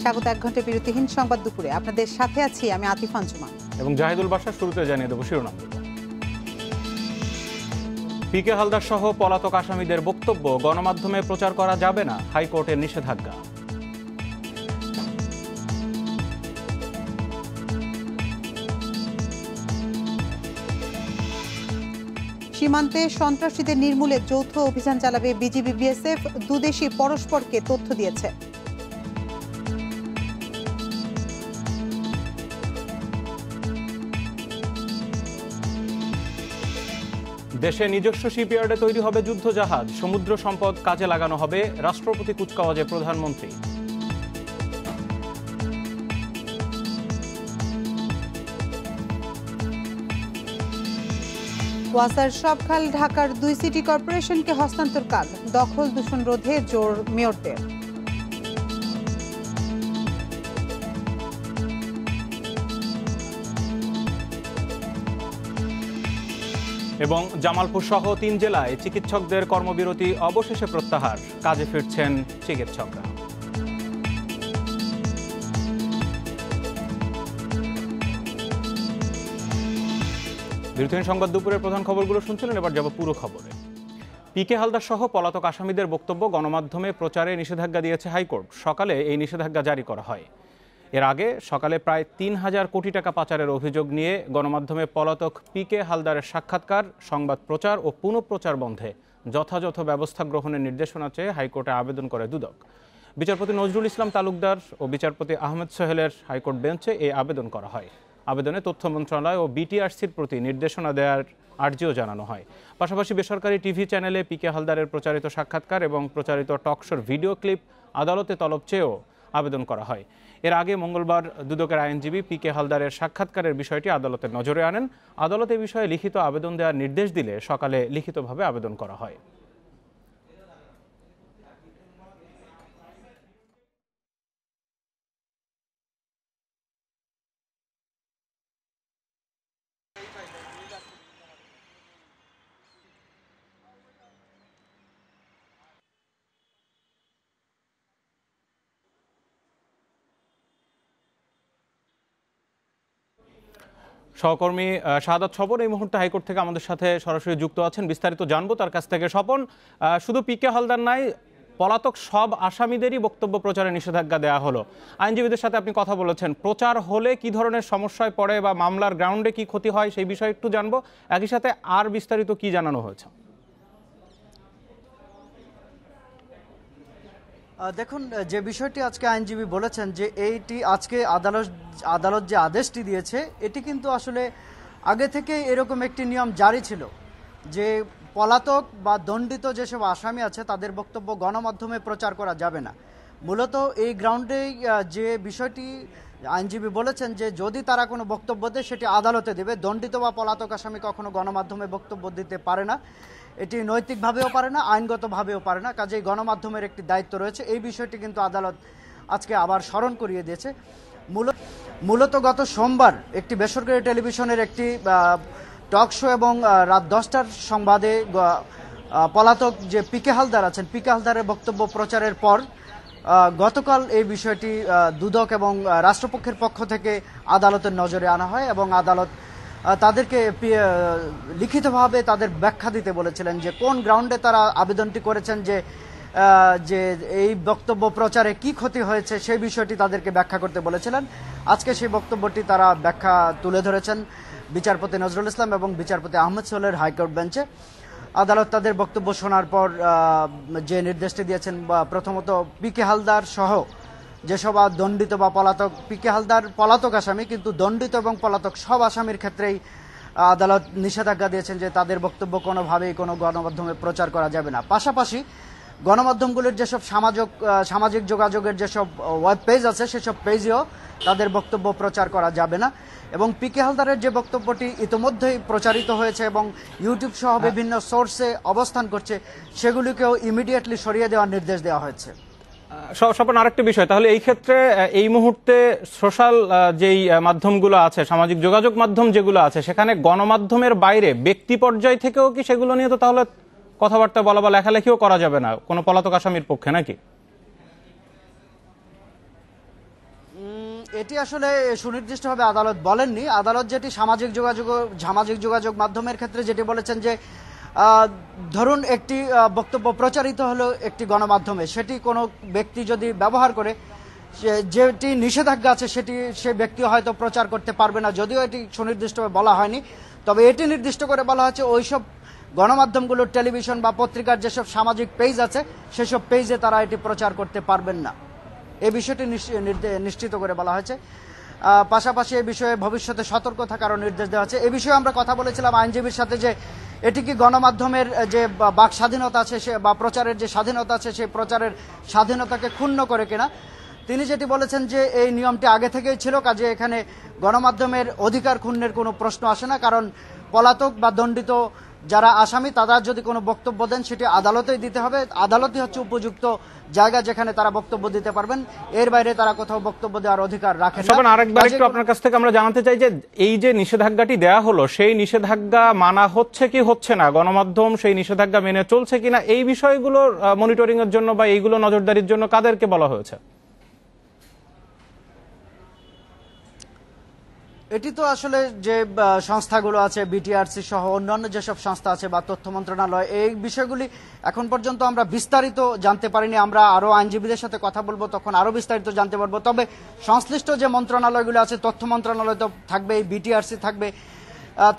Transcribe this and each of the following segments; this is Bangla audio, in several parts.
স্বাগত 1 ঘন্টা বিরতিহীন সংবাদ দুপুরে। আপনাদের সাথে আছি আমি আতিফ আঞ্জুমান এবং জাহিদুল বাশার। শুরুতে জানিয়ে দেব শিরোনামগুলো। পিকে হালদার সহ পলাতক আসামিদের বক্তব্য গণমাধ্যমে প্রচার করা যাবে না, হাইকোর্টের নিষেধাজ্ঞা। সীমান্তে সন্ত্রাসীদের নির্মূলে যৌথ অভিযান চালাবে বিজিবি বিএসএফ, দুদেশই পরস্পরকে তথ্য দিয়েছে। দেশে নিজস্ব শিপইয়ার্ডে তৈরি হবে যুদ্ধজাহাজ, সমুদ্র সম্পদ কাজে লাগানো হবে, রাষ্ট্রপতি কুচকাওয়াজে প্রধানমন্ত্রী। ওয়াসার সব খাল ঢাকার 2 সিটি কর্পোরেশনকে হস্তান্তর কাল, দখল দূষণ রোধে জোর মেয়রদের। এবং জামালপুর সহ 3 জেলায় চিকিৎসকদের কর্মবিরতি অবশেষে প্রত্যাহার, কাজে ফিরছেন চিকিৎসকরা। বিরতিহীন সংবাদ দুপুরের প্রধান খবরগুলো শুনছিলেন, এবার যাব পুরো খবরে। পিকে হালদার সহ পলাতক আসামিদের বক্তব্য গণমাধ্যমে প্রচারে নিষেধাজ্ঞা দিয়েছে হাইকোর্ট। সকালে এই নিষেধাজ্ঞা জারি করা হয়। এর আগে সকালে প্রায় 3000 কোটি টাকা পাচারের অভিযোগ নিয়ে গণমাধ্যমে পলাতক পিকে হালদারের সাক্ষাৎকার, সংবাদ প্রচার ও পুনঃপ্রচার বন্ধে যথাযথ ব্যবস্থা গ্রহণের নির্দেশনা চেয়ে হাইকোর্টে আবেদন করে দুদক। বিচারপতি নজরুল ইসলাম তালুকদার ও বিচারপতি আহমেদ সোহেলের হাইকোর্ট বেঞ্চে এই আবেদন করা হয়। আবেদনে তথ্য মন্ত্রণালয় ও বিটিআরসির প্রতি নির্দেশনা দেওয়ার আর্জিও জানানো হয়। পাশাপাশি বেসরকারি টিভি চ্যানেলে পিকে হালদারের প্রচারিত সাক্ষাৎকার এবং প্রচারিত টকশোর ভিডিও ক্লিপ আদালতে তলব চেয়েও আবেদন করা হয়। এর আগে মঙ্গলবার দুদকের আইনজীবী পিকে হালদারের সাক্ষাৎকারের বিষয়টি আদালতের নজরে আনেন। আদালত এ বিষয়ে লিখিত আবেদন দেওয়ার নির্দেশ দিলে সকালে লিখিতভাবে আবেদন করা হয়। সহকর্মী শাহাদাত স্বপন এই মুহূর্তে হাইকোর্ট থেকে আমাদের সাথে সরাসরি যুক্ত আছেন, বিস্তারিত জানবো তার কাছ থেকে। স্বপন, শুধু পিকে হালদার নাই, পলাতক সব আসামিদেরই বক্তব্য প্রচারে নিষেধাজ্ঞা দেওয়া হলো। আইনজীবীদের সাথে আপনি কথা বলেছেন, প্রচার হলে কি ধরনের সমস্যায় পড়ে বা মামলার গ্রাউন্ডে কি ক্ষতি হয় সেই বিষয়ে একটু জানবো। একই সাথে আর বিস্তারিত কি জানানো হয়েছে? দেখুন, যে বিষয়টি আজকে আইনজীবী বলেছেন যে এইটি আজকে আদালত যে আদেশটি দিয়েছে এটি কিন্তু আসলে আগে থেকে এরকম একটি নিয়ম জারি ছিল যে পলাতক বা দণ্ডিত যেসব আসামি আছে তাদের বক্তব্য গণমাধ্যমে প্রচার করা যাবে না। মূলত এই গ্রাউন্ডেই যে বিষয়টি আইনজীবী বলেছেন যে যদি তারা কোনো বক্তব্য দেয় সেটি আদালতে দেবে। দণ্ডিত বা পলাতক আসামি কখনো গণমাধ্যমে বক্তব্য দিতে পারে না, এটি নৈতিকভাবেও পারে না, আইনগতভাবেও পারে না। কাজেই গণমাধ্যমের একটি দায়িত্ব রয়েছে। এই বিষয়টি কিন্তু আদালত আজকে আবার স্মরণ করিয়ে দিয়েছে। মূলত গত সোমবার একটি বেসরকারি টেলিভিশনের একটি টক শো এবং রাত 10টার সংবাদে পলাতক যে পিকে হালদার আছেন, পিকে হালদারের বক্তব্য প্রচারের পর গতকাল এই বিষয়টি দুদক এবং রাষ্ট্রপক্ষের পক্ষ থেকে আদালতের নজরে আনা হয় এবং আদালত তাদেরকে লিখিতভাবে তাদের ব্যাখ্যা দিতে বলেছিলেন যে কোন গ্রাউন্ডে তারা আবেদনটি করেছেন, যে এই বক্তব্য প্রচারে কি ক্ষতি হয়েছে সেই বিষয়টি তাদেরকে ব্যাখ্যা করতে বলেছিলেন। আজকে সেই বক্তব্যটি তারা ব্যাখ্যা তুলে ধরেছেন বিচারপতি নজরুল ইসলাম এবং বিচারপতি আহমেদ সোহেলের হাইকোর্ট বেঞ্চে। আদালত তাদের বক্তব্য শোনার পর যে নির্দেশটি দিয়েছেন, প্রথমত পিকে হালদার সহ যেসব দণ্ডিত বা পলাতক, পিকে হালদার পলাতক আসামি কিন্তু দণ্ডিত এবং পলাতক সব আসামির ক্ষেত্রেই আদালত নিষেধাজ্ঞা দিয়েছেন যে তাদের বক্তব্য কোনোভাবেই কোনো গণমাধ্যমে প্রচার করা যাবে না। পাশাপাশি গণমাধ্যমগুলির যেসব সামাজিক যোগাযোগের যেসব ওয়েব পেজ আছে সেসব পেজেও তাদের বক্তব্য প্রচার করা যাবে না। এবং পিকে হালদারের যে বক্তব্যটি ইতিমধ্যেই প্রচারিত হয়েছে এবং ইউটিউব সহ বিভিন্ন সোর্সে অবস্থান করছে সেগুলিকেও ইমিডিয়েটলি সরিয়ে দেওয়ার নির্দেশ দেওয়া হয়েছে। স্বপন, আরেকটি বিষয়, তাহলে এই ক্ষেত্রে এই মুহূর্তে সোশ্যাল যেই মাধ্যমগুলো আছে, সামাজিক যোগাযোগ মাধ্যম যেগুলো আছে, সেখানে গণমাধ্যমের বাইরে ব্যক্তি পর্যায় থেকেও কি সেগুলো নিয়ে তো তাহলে কথাবার্তা বলা বা লেখালেখিও করা যাবে না কোনো পলাতক আসামির পক্ষে, নাকি? এটি আসলে সুনির্দিষ্টভাবে আদালত বলেননি। আদালত যেটি সামাজিক যোগাযোগ মাধ্যমের ক্ষেত্রে যেটি বলেছেন যে ধরুন একটি বক্তব্য প্রচারিত হলো একটি গণমাধ্যমে, সেটি কোনো ব্যক্তি যদি ব্যবহার করে, যেটি নিষেধাজ্ঞা আছে সেটি সে ব্যক্তি হয়তো প্রচার করতে পারবে না, যদিও এটি সুনির্দিষ্টভাবে বলা হয়নি। তবে এটি নির্দিষ্ট করে বলা হচ্ছে ওইসব গণমাধ্যমগুলোর টেলিভিশন বা পত্রিকার যেসব সামাজিক পেজ আছে সেসব পেজে তারা এটি প্রচার করতে পারবেন না। এই বিষয়টি নিশ্চিত করে বলা হয়েছে। পাশাপাশি এই বিষয়ে ভবিষ্যতে সতর্ক থাকারও নির্দেশ দেওয়া হয়েছে। এই বিষয়ে আমরা কথা বলেছিলাম আইনজীবীর সাথে যে এটি কি গণমাধ্যমের যে বাক স্বাধীনতা আছে বা প্রচারের যে স্বাধীনতা আছে সেই প্রচারের স্বাধীনতাকে ক্ষুণ্ণ করে কিনা। তিনি যেটি বলেছেন যে এই নিয়মটি আগে থেকেই ছিল, কাজে এখানে গণমাধ্যমের অধিকার ক্ষুণ্ণের কোনো প্রশ্ন আসে না, কারণ পলাতক বা দণ্ডিত যারা আসামি তারা যদি কোনো বক্তব্য দেন সেটি আদালতেই দিতে হবে। আদালতই হচ্ছে উপযুক্ত জায়গা যেখানে তারা বক্তব্য দিতে পারবেন, এর বাইরে তারা কোথাও বক্তব্য দেওয়ার অধিকার রাখেন না। আরেকবার একটু আপনার কাছ থেকে আমরা জানতে চাই যে এই যে নিষেধাজ্ঞাটি দেয়া হলো সেই নিষেধাজ্ঞা মানা হচ্ছে কি হচ্ছে না, গণমাধ্যম সেই নিষেধাজ্ঞা মেনে চলছে কিনা, এই বিষয়গুলোর মনিটরিং এর জন্য বা এইগুলো নজরদারির জন্য কাদেরকে বলা হয়েছে? এটি তো আসলে যে সংস্থাগুলো আছে বিটিআরসি সহ অন্যান্য যেসব সংস্থা আছে বা তথ্য মন্ত্রণালয়, এই বিষয়গুলি এখন পর্যন্ত আমরা বিস্তারিত জানতে পারিনি। আমরা আরো আইনজীবীদের সাথে কথা বলবো, তখন আরো বিস্তারিত জানতে পারবো। তবে সংশ্লিষ্ট যে মন্ত্রণালয়গুলো আছে, তথ্য মন্ত্রণালয় তো থাকবে, বিটিআরসি থাকবে,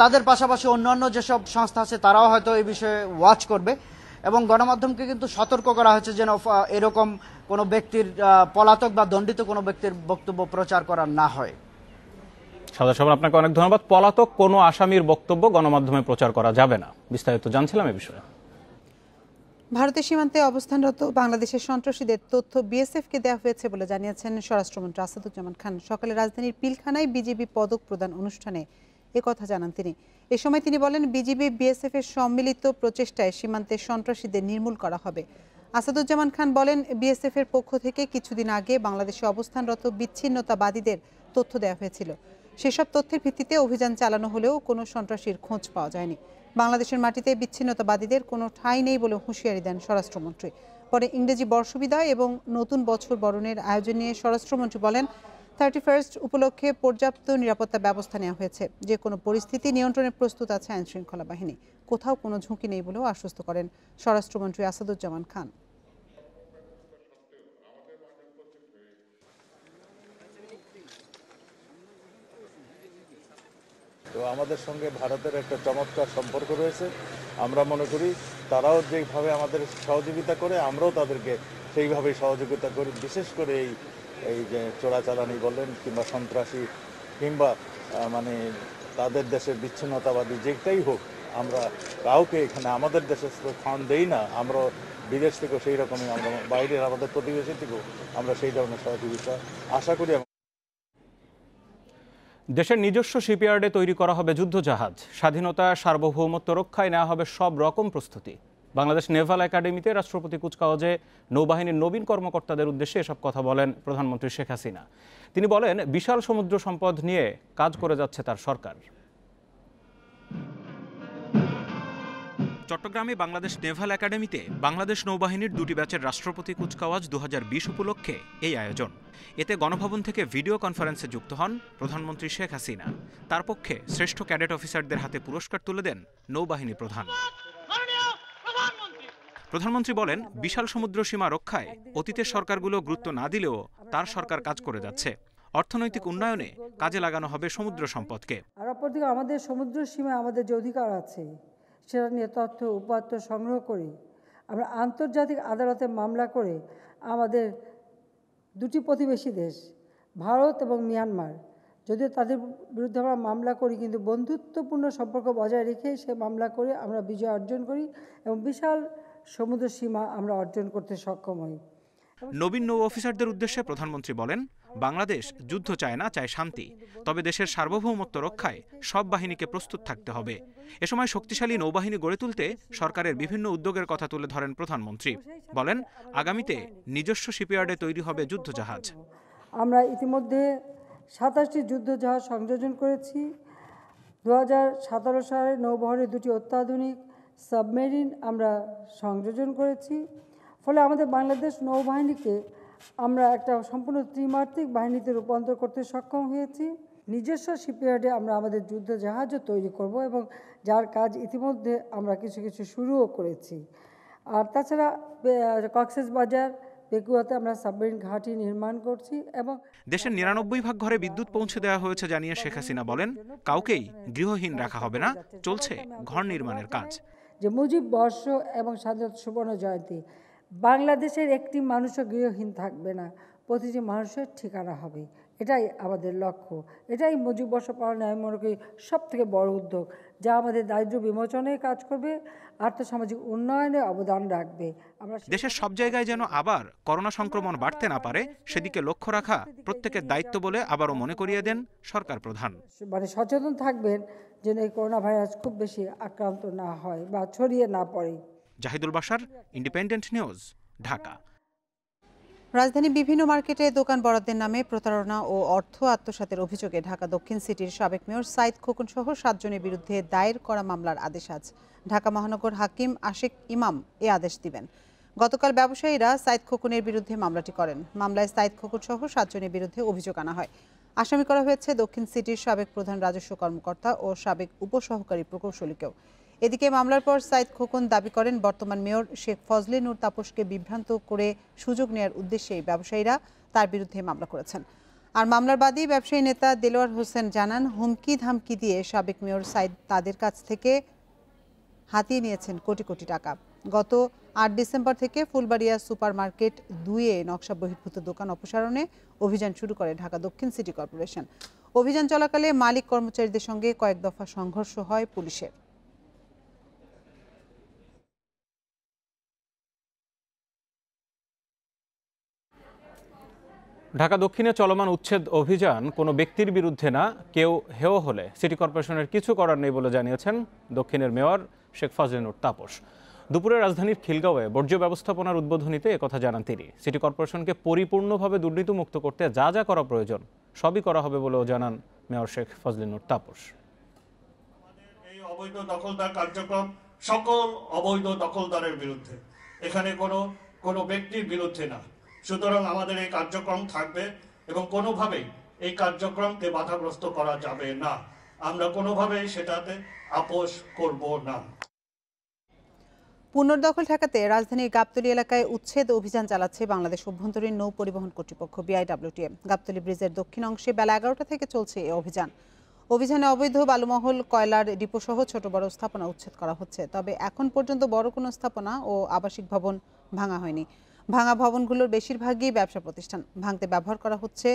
তাদের পাশাপাশি অন্যান্য যেসব সংস্থা আছে তারাও হয়তো এই বিষয়ে ওয়াচ করবে। এবং গণমাধ্যমকে কিন্তু সতর্ক করা হয়েছে যেন এরকম কোনো ব্যক্তির পলাতক বা দণ্ডিত কোনো ব্যক্তির বক্তব্য প্রচার করা না হয়। সাদা সাহেব, আপনাকে অনেক ধন্যবাদ। পলাতক কোনো আসামির বক্তব্য গণমাধ্যমে প্রচার করা যাবে না, বিস্তারিত জানছিলাম এই বিষয়ে। ভারতের সীমান্তে অবস্থানরত বাংলাদেশের সন্ত্রাসীদের তথ্য বিএসএফকে দেওয়া হয়েছে বলে জানিয়েছেন স্বরাষ্ট্রমন্ত্রী আসাদুজ্জামান খান। সকালে রাজধানীর পিলখানায় বিজিবি পদক প্রদান অনুষ্ঠানে একথা জানান তিনি। এ সময় তিনি বলেন, বিজিবি বিএসএফ এর সম্মিলিত প্রচেষ্টায় সীমান্তে সন্ত্রাসীদের নির্মূল করা হবে। আসাদুজ্জামান খান বলেন, বিএসএফ এর পক্ষ থেকে কিছুদিন আগে বাংলাদেশে অবস্থানরত বিচ্ছিন্নতাবাদীদের তথ্য দেওয়া হয়েছিল। সেসব তথ্যের ভিত্তিতে অভিযান চালানো হলেও কোনো সন্ত্রাসীর খোঁজ পাওয়া যায়নি। বাংলাদেশের মাটিতে বিচ্ছিন্নতাবাদীদের কোনো ঠাঁই নেই বলে হুঁশিয়ারি দেন স্বরাষ্ট্রমন্ত্রী। পরে ইংরেজি বর্ষবিদায় এবং নতুন বছর বরণের আয়োজন নিয়ে স্বরাষ্ট্রমন্ত্রী বলেন, 31 উপলক্ষে পর্যাপ্ত নিরাপত্তা ব্যবস্থা নেওয়া হয়েছে। যে কোনো পরিস্থিতি নিয়ন্ত্রণে প্রস্তুত আছে আইন শৃঙ্খলা বাহিনী। কোথাও কোনো ঝুঁকি নেই বলেও আশ্বস্ত করেন স্বরাষ্ট্রমন্ত্রী আসাদুজ্জামান খান। তো আমাদের সঙ্গে ভারতের একটা চমৎকার সম্পর্ক রয়েছে। আমরা মনে করি তারাও যেভাবে আমাদের সহযোগিতা করে আমরাও তাদেরকে সেইভাবেই সহযোগিতা করি। বিশেষ করে এই যে চোরাচালানি বলেন কিংবা সন্ত্রাসী কিংবা মানে তাদের দেশের বিচ্ছিন্নতাবাদী যেটাই হোক, আমরা কাউকে এখানে আমাদের দেশে স্থান দেই না। আমরা বিদেশ থেকেও সেই রকমই, আমরা বাইরের আমাদের প্রতিবেশী থেকেও আমরা সেই ধরনের সহযোগিতা আশা করি। দেশের নিজস্ব শিপইয়ার্ডে তৈরি করা হবে যুদ্ধজাহাজ। স্বাধীনতা সার্বভৌমত্ব রক্ষায় নেওয়া হবে সব রকম প্রস্তুতি। বাংলাদেশ নেভাল একাডেমিতে রাষ্ট্রপতি কুচকাওয়াজে নৌবাহিনীর নবীন কর্মকর্তাদের উদ্দেশ্যে এসব কথা বলেন প্রধানমন্ত্রী শেখ হাসিনা। তিনি বলেন, বিশাল সমুদ্র সম্পদ নিয়ে কাজ করে যাচ্ছে তার সরকার। চট্টগ্রামে বাংলাদেশ নেভাল একাডেমিতে বাংলাদেশ নৌবাহিনীর দুটি ব্যাচের রাষ্ট্রপতি কুচকাওয়াজ 2020 উপলক্ষে এই আয়োজন। এতে গণভবন থেকে ভিডিও কনফারেন্সে যুক্ত হন প্রধানমন্ত্রী শেখ হাসিনা। তার পক্ষে শ্রেষ্ঠ ক্যাডেট অফিসারদের হাতে পুরস্কার তুলে দেন নৌবাহিনী প্রধান। প্রধানমন্ত্রী বলেন, বিশাল সমুদ্র সীমা রক্ষায় অতীতের সরকারগুলো গুরুত্ব না দিলেও তার সরকার কাজ করে যাচ্ছে। অর্থনৈতিক উন্নয়নে কাজে লাগানো হবে সমুদ্র সম্পদকে। আর অপরদিকে আমাদের সমুদ্র সীমায় আমাদের যে অধিকার আছে সেটা নিয়ে তথ্য উপাত্ত সংগ্রহ করি। আমরা আন্তর্জাতিক আদালতে মামলা করে আমাদের দুটি প্রতিবেশী দেশ ভারত এবং মিয়ানমার, যদিও তাদের বিরুদ্ধে আমরা মামলা করি, কিন্তু বন্ধুত্বপূর্ণ সম্পর্ক বজায় রেখে সে মামলা করে আমরা বিজয় অর্জন করি এবং বিশাল সমুদ্র সীমা আমরা অর্জন করতে সক্ষম হই। নবীন নৌ অফিসারদের উদ্দেশ্যে প্রধানমন্ত্রী বলেন, বাংলাদেশ যুদ্ধ চায় না, চায় শান্তি। তবে দেশের সার্বভৌমত্ব রক্ষায় সব বাহিনীকে প্রস্তুত থাকতে হবে। এ সময় শক্তিশালী নৌবাহিনী গড়ে তুলতে সরকারের বিভিন্ন উদ্যোগের কথা তুলে ধরেন প্রধানমন্ত্রী। বলেন, আগামীতে নিজস্ব শিপইয়ার্ডে তৈরি হবে যুদ্ধজাহাজ। আমরা ইতিমধ্যে 27টি যুদ্ধজাহাজ সংযোজন করেছি। 2017 সালে নৌবহরের দুটি অত্যাধুনিক সাবমেরিন আমরা সংযোজন করেছি। ফলে আমাদের বাংলাদেশ নৌবাহিনীকে আমরা একটা সম্পূর্ণ ত্রিমাত্রিক বাহিনীতে রূপান্তর করতে সক্ষম হয়েছি। নিজস্ব শিপইয়ার্ডে আমরা আমাদের যুদ্ধ জাহাজও তৈরি করব এবং যার কাজ ইতিমধ্যে আমরা কিছু কিছু শুরুও করেছি। আর তাছাড়া কক্সবাজার পেকুয়াতে আমরা সাবমেরিন ঘাঁটি নির্মাণ করছি এবং দেশের ৯৯ ভাগ ঘরে বিদ্যুৎ পৌঁছে দেওয়া হয়েছে জানিয়ে শেখ হাসিনা বলেন, কাউকেই গৃহহীন রাখা হবে না, চলছে ঘর নির্মাণের কাজ। যে মুজিব বর্ষ এবং স্বাধীনতা সুবর্ণ জয়ন্তী, বাংলাদেশের একটি মানুষও গৃহহীন থাকবে না, প্রতিটি মানুষের ঠিকানা হবে। এটাই আমাদের লক্ষ্য, এটাই মুজিব বর্ষ পালনে আমি মনে করি সবথেকে বড় উদ্যোগ, যা আমাদের দারিদ্র্য বিমোচনে কাজ করবে, আর্থসামাজিক উন্নয়নে অবদান রাখবে। আমরা দেশের সব জায়গায় যেন আবার করোনা সংক্রমণ বাড়তে না পারে সেদিকে লক্ষ্য রাখা প্রত্যেকের দায়িত্ব বলে আবারও মনে করিয়ে দেন সরকার প্রধান। মানে সচেতন থাকবেন যেন এই করোনা ভাইরাস খুব বেশি আক্রান্ত না হয় বা ছড়িয়ে না পড়ে। Zahidul Bashar, independent news, Dhaka. রাজধানীর বিভিন্ন মার্কেটে দোকান বরাদ্দের নামে প্রতারণা ও অর্থ আত্মসাতের অভিযোগে ঢাকা দক্ষিণ সিটির সাবেক মেয়র সাইদ খোকন সহ 7 জনের বিরুদ্ধে দায়ের করা মামলার আদেশ আজ ঢাকা মহানগর হাকিম আশিক ইমাম এ আদেশ দিবেন। গতকাল ব্যবসায়ীরা সাইদ খোকনের বিরুদ্ধে মামলাটি করেন। মামলায় সাইদ খোকন সহ 7 জনের বিরুদ্ধে অভিযোগ আনা হয়। আসামি করা হয়েছে দক্ষিণ সিটির সাবেক প্রধান রাজস্ব কর্মকর্তা ও সাবেক উপসহকারী প্রকৌশলীকেও। এদিকে মামলার পর সাইদ খোকন দাবি করেন, বর্তমান মেয়র শেখ ফজলে নূর তাপসকে বিভ্রান্ত করে সুযোগ নেয়ার উদ্দেশ্যে ব্যবসায়ীরা তার বিরুদ্ধে মামলা করেছেন। আর মামলার বাদী ব্যবসায়ী নেতা দেলোয়ার হোসেন জানান, হুমকি ধামকি দিয়ে সাবেক মেয়র সাইদ তাদের কাছ থেকে হাতিয়ে নিয়েছেন কোটি কোটি টাকা। গত 8 ডিসেম্বর থেকে ফুলবাড়িয়া সুপার মার্কেট 2-এ নকশা বহির্ভূত দোকান অপসারণে অভিযান শুরু করে ঢাকা দক্ষিণ সিটি কর্পোরেশন। অভিযান চলাকালে মালিক কর্মচারীদের সঙ্গে কয়েক দফা সংঘর্ষ হয় পুলিশের। ঢাকা দক্ষিণে চলমান উচ্ছেদ অভিযান কোনো ব্যক্তির বিরুদ্ধে না, কেউ হেয় হলে সিটি কর্পোরেশনের কিছু করার নেই বলে জানিয়েছেন দক্ষিণের মেয়র শেখ ফজলে নূর তাপস। দুপুরে রাজধানীর খিলগাঁওয়ে বর্জ্য ব্যবস্থাপনার উদ্বোধনীতে একথা জানান তিনি। সিটি কর্পোরেশনকে পরিপূর্ণভাবে দুর্নীতিমুক্ত করতে যা যা করা প্রয়োজন সবই করা হবে বলেও জানান মেয়র শেখ ফজলে নূর তাপস। এই অবৈধ দখলদার কার্যক্রম সকল অবৈধ দখলদারের বিরুদ্ধে, এখানে কোনো ব্যক্তির বিরুদ্ধে না। সুতরাং আমাদের এই কার্যক্রম থাকবে এবং কোনোভাবেই এই কার্যক্রমকে বাধাগ্রস্ত করা যাবে না। আমরা কোনোভাবেই সেটাতে আপোষ করব না। পুনর্দখল ঠেকাতে রাজধানীর গাবতলী এলাকায় উচ্ছেদ অভিযান চালাচ্ছে বাংলাদেশ অভ্যন্তরীণ নৌ পরিবহন কর্তৃপক্ষ BIWTM। গাবতলী ব্রিজের দক্ষিণ অংশে বেলা 11টা থেকে চলছে এই অভিযানে অবৈধ বালুমহল, কয়লার ডিপো সহ ছোট বড় স্থাপনা উচ্ছেদ করা হচ্ছে। তবে এখন পর্যন্ত বড় কোনো স্থাপনা ও আবাসিক ভবন ভাঙা হয়নি। ভাঙা ভবনগুলোর বেশিরভাগই ব্যবসা প্রতিষ্ঠান। ভাঙতে ব্যবহার করা হচ্ছে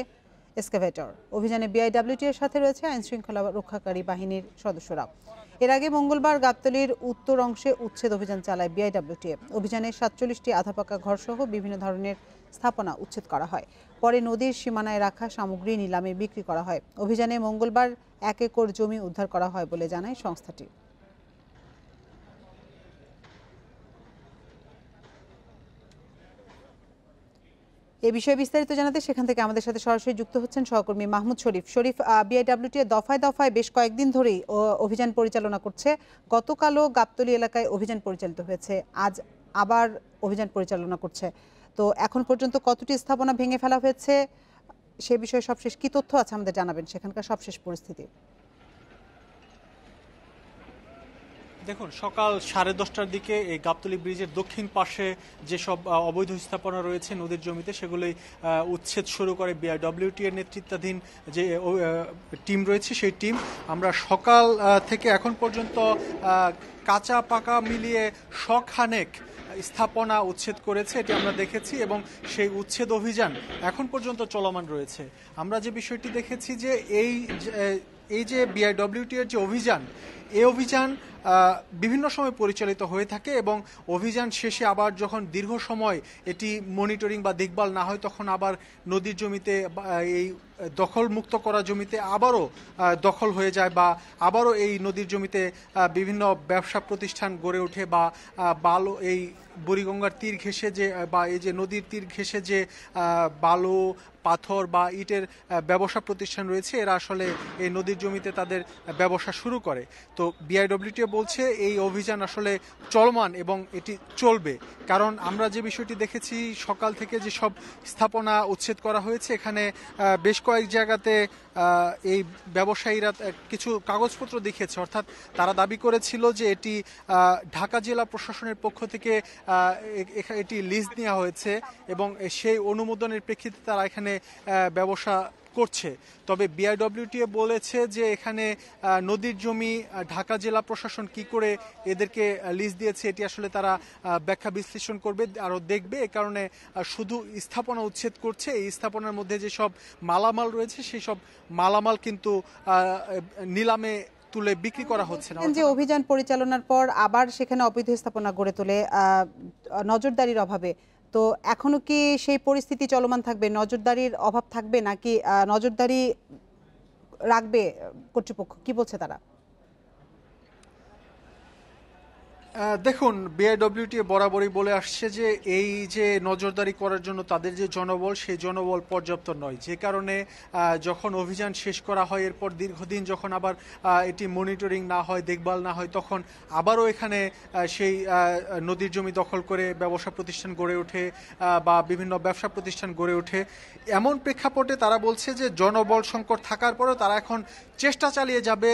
এক্সকাভেটর। অভিযানে BIWT এর সাথে রয়েছে আইনশৃঙ্খলা রক্ষাকারী বাহিনীর সদস্যরা। এর আগে মঙ্গলবার গাবতলীর উত্তর অংশে উচ্ছেদ অভিযান চালায় BIWTM। অভিযানে 47টি আধাপাকা ঘর সহ বিভিন্ন ধরনের স্থাপনা উচ্ছেদ করা হয়। পরে নদীর সীমানায় রাখা সামগ্রী নিলামে বিক্রি করা হয়। অভিযানে মঙ্গলবার 1 একর জমি উদ্ধার করা হয় বলে জানায় সংস্থাটি। এই বিষয়ে বিস্তারিত জানাতে সেখান থেকে আমাদের সাথে সরাসরি যুক্ত হচ্ছেন সহকর্মী মাহমুদ শরীফ। BIWT দফায় দফায় বেশ কয়েকদিন ধরেই অভিযান পরিচালনা করছে। গতকালও গাবতলী এলাকায় অভিযান পরিচালিত হয়েছে, আজ আবার অভিযান পরিচালনা করছে। তো এখন পর্যন্ত কতটি স্থাপনা ভেঙে ফেলা হয়েছে সে বিষয়ে সবশেষ কি তথ্য আছে আমাদের জানাবেন, সেখানকার সবশেষ পরিস্থিতি। দেখুন, সকাল 10:30টার দিকে এই গাবতলী ব্রিজের দক্ষিণ পাশে যেসব অবৈধ স্থাপনা রয়েছে নদীর জমিতে সেগুলোই উচ্ছেদ শুরু করে BIWT এর নেতৃত্বাধীন যে টিম রয়েছে সেই টিম। আমরা সকাল থেকে এখন পর্যন্ত কাঁচা পাকা মিলিয়ে শখানেক স্থাপনা উচ্ছেদ করেছে, এটি আমরা দেখেছি এবং সেই উচ্ছেদ অভিযান এখন পর্যন্ত চলমান রয়েছে। আমরা যে বিষয়টি দেখেছি যে এই যে BIWT এর যে অভিযান, এই অভিযান বিভিন্ন সময় পরিচালিত হয়ে থাকে এবং অভিযান শেষে আবার যখন দীর্ঘ সময় এটি মনিটরিং বা দেখভাল না হয় তখন আবার নদীর জমিতে এই দখলমুক্ত করা জমিতে আবারও দখল হয়ে যায় বা আবারও এই নদীর জমিতে বিভিন্ন ব্যবসা প্রতিষ্ঠান গড়ে ওঠে বা বালু এই বুড়িগঙ্গার তীর ঘেঁষে যে বা এই যে নদীর তীর ঘেঁষে যে বালু, পাথর বা ইটের ব্যবসা প্রতিষ্ঠান রয়েছে এরা আসলে এই নদীর জমিতে তাদের ব্যবসা শুরু করে। তো বিআইডব্লিউটিএ বলছে এই অভিযান আসলে চলমান এবং এটি চলবে, কারণ আমরা যে বিষয়টি দেখেছি সকাল থেকে যে সব স্থাপনা উচ্ছেদ করা হয়েছে, এখানে বেশ কয়েক জায়গাতে এই ব্যবসায়ীরা কিছু কাগজপত্র দেখিয়েছে, অর্থাৎ তারা দাবি করেছিল যে এটি ঢাকা জেলা প্রশাসনের পক্ষ থেকে এটি লিজ নেওয়া হয়েছে এবং সেই অনুমোদনের প্রেক্ষিতে তারা এখানে ব্যবসা করছে। তবে বিআইডব্লিউটিএ বলেছে যে এখানে নদীর জমি ঢাকা জেলা প্রশাসন কি করে এদেরকে লিজ দিয়েছে এটি আসলে তারা ব্যাখ্যা বিশ্লেষণ করবে, আরও দেখবে। এ কারণে শুধু স্থাপনা উচ্ছেদ করছে, এই স্থাপনার মধ্যে যে সব মালামাল রয়েছে সেই সব মালামাল কিন্তু নিলামে তুলে বিক্রি করা হচ্ছে না। যে অভিযান পরিচালনার পর আবার সেখানে অবৈধ স্থাপনা গড়ে তোলে নজরদারির অভাবে, তো এখনো কি সেই পরিস্থিতি চলমান থাকবে? নজরদারির অভাব থাকবে নাকি নজরদারি রাখবে কর্তৃপক্ষ? কি বলছে তারা? দেখুন, বিআইডব্লিউটিএ বরাবরই বলে আসছে যে এই যে নজরদারি করার জন্য তাদের যে জনবল, সেই জনবল পর্যাপ্ত নয়, যে কারণে যখন অভিযান শেষ করা হয় এরপর দীর্ঘদিন যখন আবার এটি মনিটরিং না হয়, দেখভাল না হয়, তখন আবারও এখানে সেই নদীর জমি দখল করে ব্যবসা প্রতিষ্ঠান গড়ে ওঠে বা বিভিন্ন ব্যবসা প্রতিষ্ঠান গড়ে ওঠে। এমন প্রেক্ষাপটে তারা বলছে যে জনবল সংকট থাকার পরেও তারা এখন চেষ্টা চালিয়ে যাবে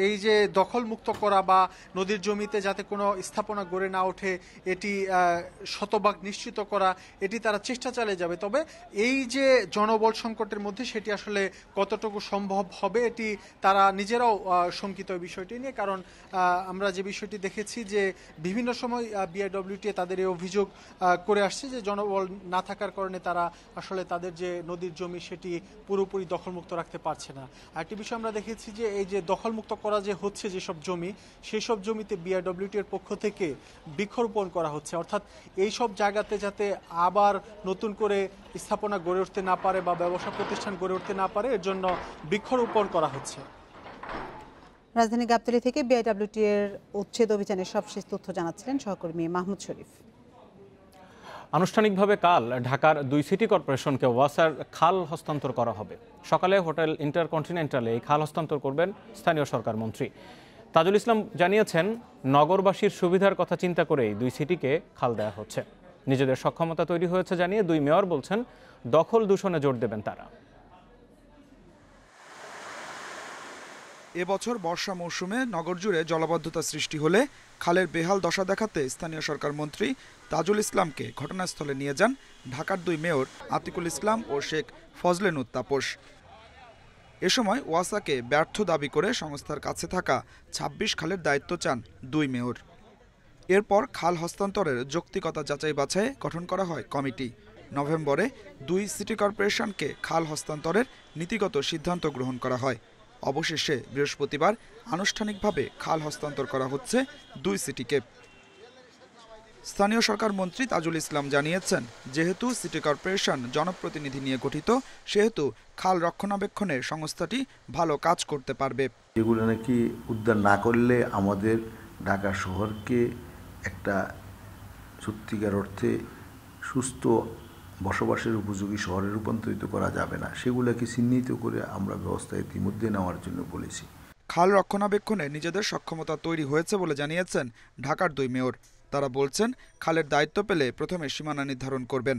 এই যে দখলমুক্ত করা বা নদীর জমিতে যাতে কোনো স্থাপনা গড়ে না ওঠে এটি শতভাগ নিশ্চিত করা, এটি তারা চেষ্টা চালিয়ে যাবে। তবে এই যে জনবল সংকটের মধ্যে সেটি আসলে কতটুকু সম্ভব হবে এটি তারা নিজেরাও শঙ্কিত বিষয়টি নিয়ে, কারণ আমরা যে বিষয়টি দেখেছি যে বিভিন্ন সময় বিআইডব্লিউটিএ তাদের এই অভিযোগ করে আসছে যে জনবল না থাকার কারণে তারা আসলে তাদের যে নদীর জমি সেটি পুরোপুরি দখলমুক্ত রাখতে পারছে না। আরেকটি বিষয় আমরা দেখেছি যে এই যে দখলমুক্ত করা যে হচ্ছে যেসব জমি, সেই সব জমিতে বিআইডব্লিউটিএর পক্ষ থেকে বৃক্ষরোপণ করা হচ্ছে, অর্থাৎ এই সব জায়গাতে যাতে আবার নতুন করে স্থাপনা গড়ে উঠতে না পারে বা ব্যবসা প্রতিষ্ঠান গড়ে উঠতে না পারে, এর জন্য বৃক্ষরোপণ করা হচ্ছে। রাজধানী গাবতলী থেকে বিআইডব্লিউটিএর উচ্ছেদ অভিযানের সবশেষ তথ্য জানাচ্ছিলেন সহকর্মী মাহমুদ শরীফ। আনুষ্ঠানিকভাবে কাল ঢাকার 2 সিটি কর্পোরেশনকে ওয়াসার খাল হস্তান্তর করা হবে। সকালে হোটেল ইন্টারকন্টিনেন্টালে এই খাল হস্তান্তর করবেন স্থানীয় সরকার মন্ত্রী তাজুল ইসলাম। জানিয়েছেন নগরবাসীর সুবিধার কথা চিন্তা করেই 2 সিটিকে খাল দেওয়া হচ্ছে। নিজেদের সক্ষমতা তৈরি হয়েছে জানিয়ে 2 মেয়র বলছেন দখল দূষণে জোর দেবেন তারা। এবছর বর্ষা মৌসুমে নগর জুড়ে জলাবদ্ধতা সৃষ্টি হলে খালের বেহাল দশা দেখাতে স্থানীয় সরকার মন্ত্রী তাজুল ইসলামকে ঘটনাস্থলে নিয়ে যান ঢাকার 2 মেয়র আতিকুল ইসলাম ও শেখ ফজলেনুর তাপস। এ সময় ওয়াসাকে ব্যর্থ দাবি করে সংস্থার কাছে থাকা 26 খালের দায়িত্ব চান 2 মেয়র। এরপর খাল হস্তান্তরের যৌক্তিকতা যাচাই বাছাই গঠন করা হয় কমিটি। নভেম্বরে 2 সিটি কর্পোরেশনকে খাল হস্তান্তরের নীতিগত সিদ্ধান্ত গ্রহণ করা হয়। অবশেষে বৃহস্পতিবার আনুষ্ঠানিকভাবে খাল হস্তান্তর করা হচ্ছে 2 সিটিকে। স্থানীয় সরকার মন্ত্রী তাজুল ইসলাম জানিয়েছেন, যেহেতু সিটি কর্পোরেশন জনপ্রতিনিধি নিয়ে গঠিত, সেহেতু খাল রক্ষণাবেক্ষণে সংস্থাটি ভালো কাজ করতে পারবে। এগুলো নাকি উদ্ধার না করলে আমাদের ঢাকা শহরকে একটা সত্যিকার অর্থে সুস্থ বসবাসের উপযোগী শহরে রূপান্তরিত করা যাবে না, সেগুলোকে চিহ্নিত করে আমরা ব্যবস্থা ইতিমধ্যে নেওয়ার জন্য বলেছি। খাল রক্ষণাবেক্ষণে নিজেদের সক্ষমতা তৈরি হয়েছে বলে জানিয়েছেন ঢাকার 2 মেয়র। তারা বলছেন, খালের দায়িত্ব পেলে প্রথমে সীমানা নির্ধারণ করবেন,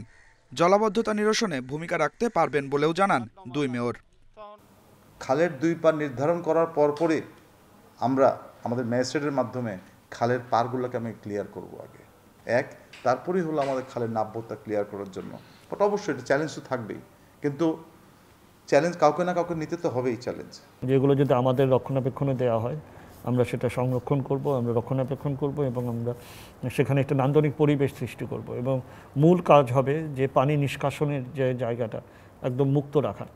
জলাবদ্ধতা নিরসনে ভূমিকা রাখতে পারবেন বলেও জানান 2 মেয়র। খালের 2 পার নির্ধারণ করার পরপরই আমরা আমাদের ম্যাজিস্ট্রেটের মাধ্যমে খালের পারগুলোকে আমি ক্লিয়ার করব আগে, তারপরেই হলো আমাদের খালের নাব্যতা ক্লিয়ার করার জন্য। বাট অবশ্যই এটা চ্যালেঞ্জ তো থাকবেই, কিন্তু চ্যালেঞ্জ কাউকে না কাউকে নিতে তো হবেই চ্যালেঞ্জ। যেগুলো যদি আমাদের রক্ষণাবেক্ষণে দেওয়া হয় আমরা সেটা সংরক্ষণ করব, আমরা রক্ষণাবেক্ষণ করব এবং আমরা সেখানে একটা নান্দনিক পরিবেশ সৃষ্টি করব এবং মূল কাজ হবে যে পানি নিষ্কাশনের যে জায়গাটা একদম মুক্ত রাখা।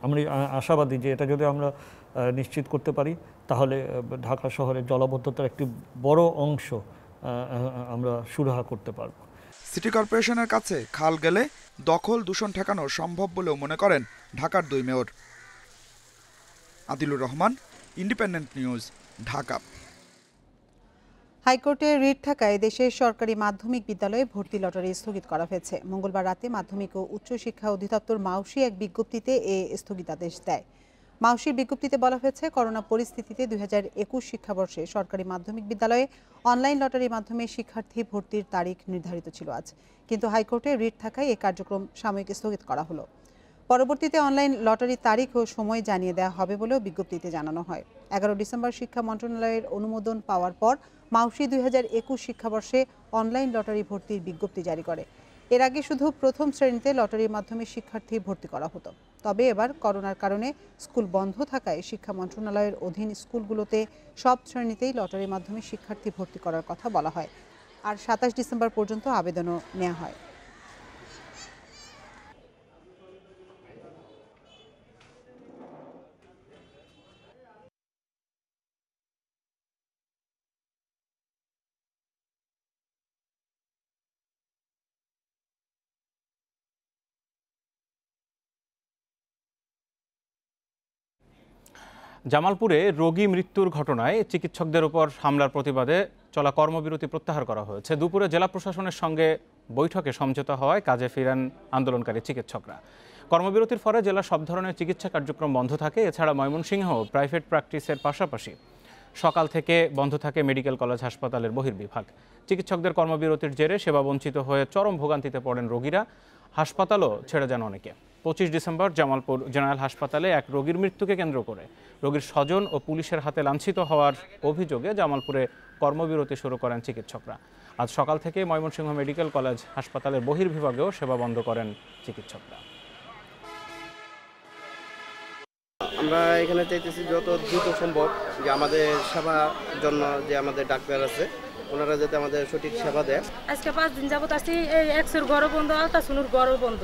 আমরা আশাবাদী যে এটা যদি আমরা নিশ্চিত করতে পারি তাহলে ঢাকা শহরের জলাবদ্ধতার একটি বড় অংশ আমরা সুরাহা করতে পারব। সিটি কর্পোরেশনের কাছে খাল গেলে দখল দূষণ ঠেকানো সম্ভব বলেও মনে করেন ঢাকার 2 mayor. Adilur Rahman, independent news, Dhaka. হাইকোর্টের রিট থাকায় দেশের সরকারি মাধ্যমিক বিদ্যালয়ে ভর্তি লটারি স্থগিত করা হয়েছে। মঙ্গলবার রাতে মাধ্যমিক ও উচ্চশিক্ষা অধিদপ্তর মাউসি এক বিজ্ঞপ্তিতে এ স্থগিতাদেশ দেয়। মাউশির বিজ্ঞপ্তিতে বলা হয়েছে, করোনা পরিস্থিতিতে 2021 শিক্ষাবর্ষে সরকারি মাধ্যমিক বিদ্যালয়ে অনলাইন লটারির মাধ্যমে শিক্ষার্থী ভর্তির তারিখ নির্ধারিত ছিল আজ, কিন্তু হাইকোর্টে রিট থাকায় এই কার্যক্রম সাময়িক স্থগিত করা হলো। পরবর্তীতে অনলাইন লটারির তারিখ ও সময় জানিয়ে দেওয়া হবে বলেও বিজ্ঞপ্তিতে জানানো হয়। 11 ডিসেম্বর শিক্ষা মন্ত্রণালয়ের অনুমোদন পাওয়ার পর মাউশি 2021 শিক্ষাবর্ষে অনলাইন লটারি ভর্তির বিজ্ঞপ্তি জারি করে। এর আগে শুধু প্রথম শ্রেণীতে লটারির মাধ্যমে শিক্ষার্থী ভর্তি করা হতো। তবে এবার করোনার কারণে স্কুল বন্ধ থাকায় শিক্ষা মন্ত্রণালয়ের অধীন স্কুলগুলোতে সব শ্রেণীতেই লটারির মাধ্যমে শিক্ষার্থী ভর্তি করার কথা বলা হয়। আর 27 ডিসেম্বর পর্যন্ত আবেদনও নেওয়া হয়। জামালপুরে রোগী মৃত্যুর ঘটনায় চিকিৎসকদের উপর হামলার প্রতিবাদে চলা কর্মবিরতি প্রত্যাহার করা হয়েছে। দুপুরে জেলা প্রশাসনের সঙ্গে বৈঠকে সমঝোতা হওয়ায় কাজে ফিরেন আন্দোলনকারী চিকিৎসকরা। কর্মবিরতির ফলে জেলার সব ধরনের চিকিৎসা কার্যক্রম বন্ধ থাকে। এছাড়া ময়মনসিংহ প্রাইভেট প্র্যাকটিসের পাশাপাশি সকাল থেকে বন্ধ থাকে মেডিকেল কলেজ হাসপাতালের বহির্বিভাগ। চিকিৎসকদের কর্মবিরতির জেরে সেবা বঞ্চিত হয়ে চরম ভোগান্তিতে পড়েন রোগীরা। হাসপাতালও ছেড়ে যান অনেকে। 25 ডিসেম্বর জামালপুর জেনারেল হাসপাতালে এক রোগীর মৃত্যুকে কেন্দ্র করে রোগীর স্বজন ও পুলিশের হাতে লাঞ্ছিত হওয়ার অভিযোগে জামালপুরে কর্মবিরতি শুরু করেন চিকিৎসকরা। আজ সকাল থেকে ময়মনসিংহ মেডিকেল কলেজ হাসপাতালের বহির্বিভাগেও সেবা বন্ধ করেন চিকিৎসকরা। আমরা এখানে চাইতেছি যত দ্রুত সম্ভব যে আমাদের সেবার জন্য যে আমাদের ডাক্তার আছে ওনারা যাতে আমাদের সঠিক সেবা দেয়। আজকে 5 দিন যাবত আসি, এই এক্সের ঘরও বন্ধ, আলট্রাসাউন্ডের ঘরও বন্ধ।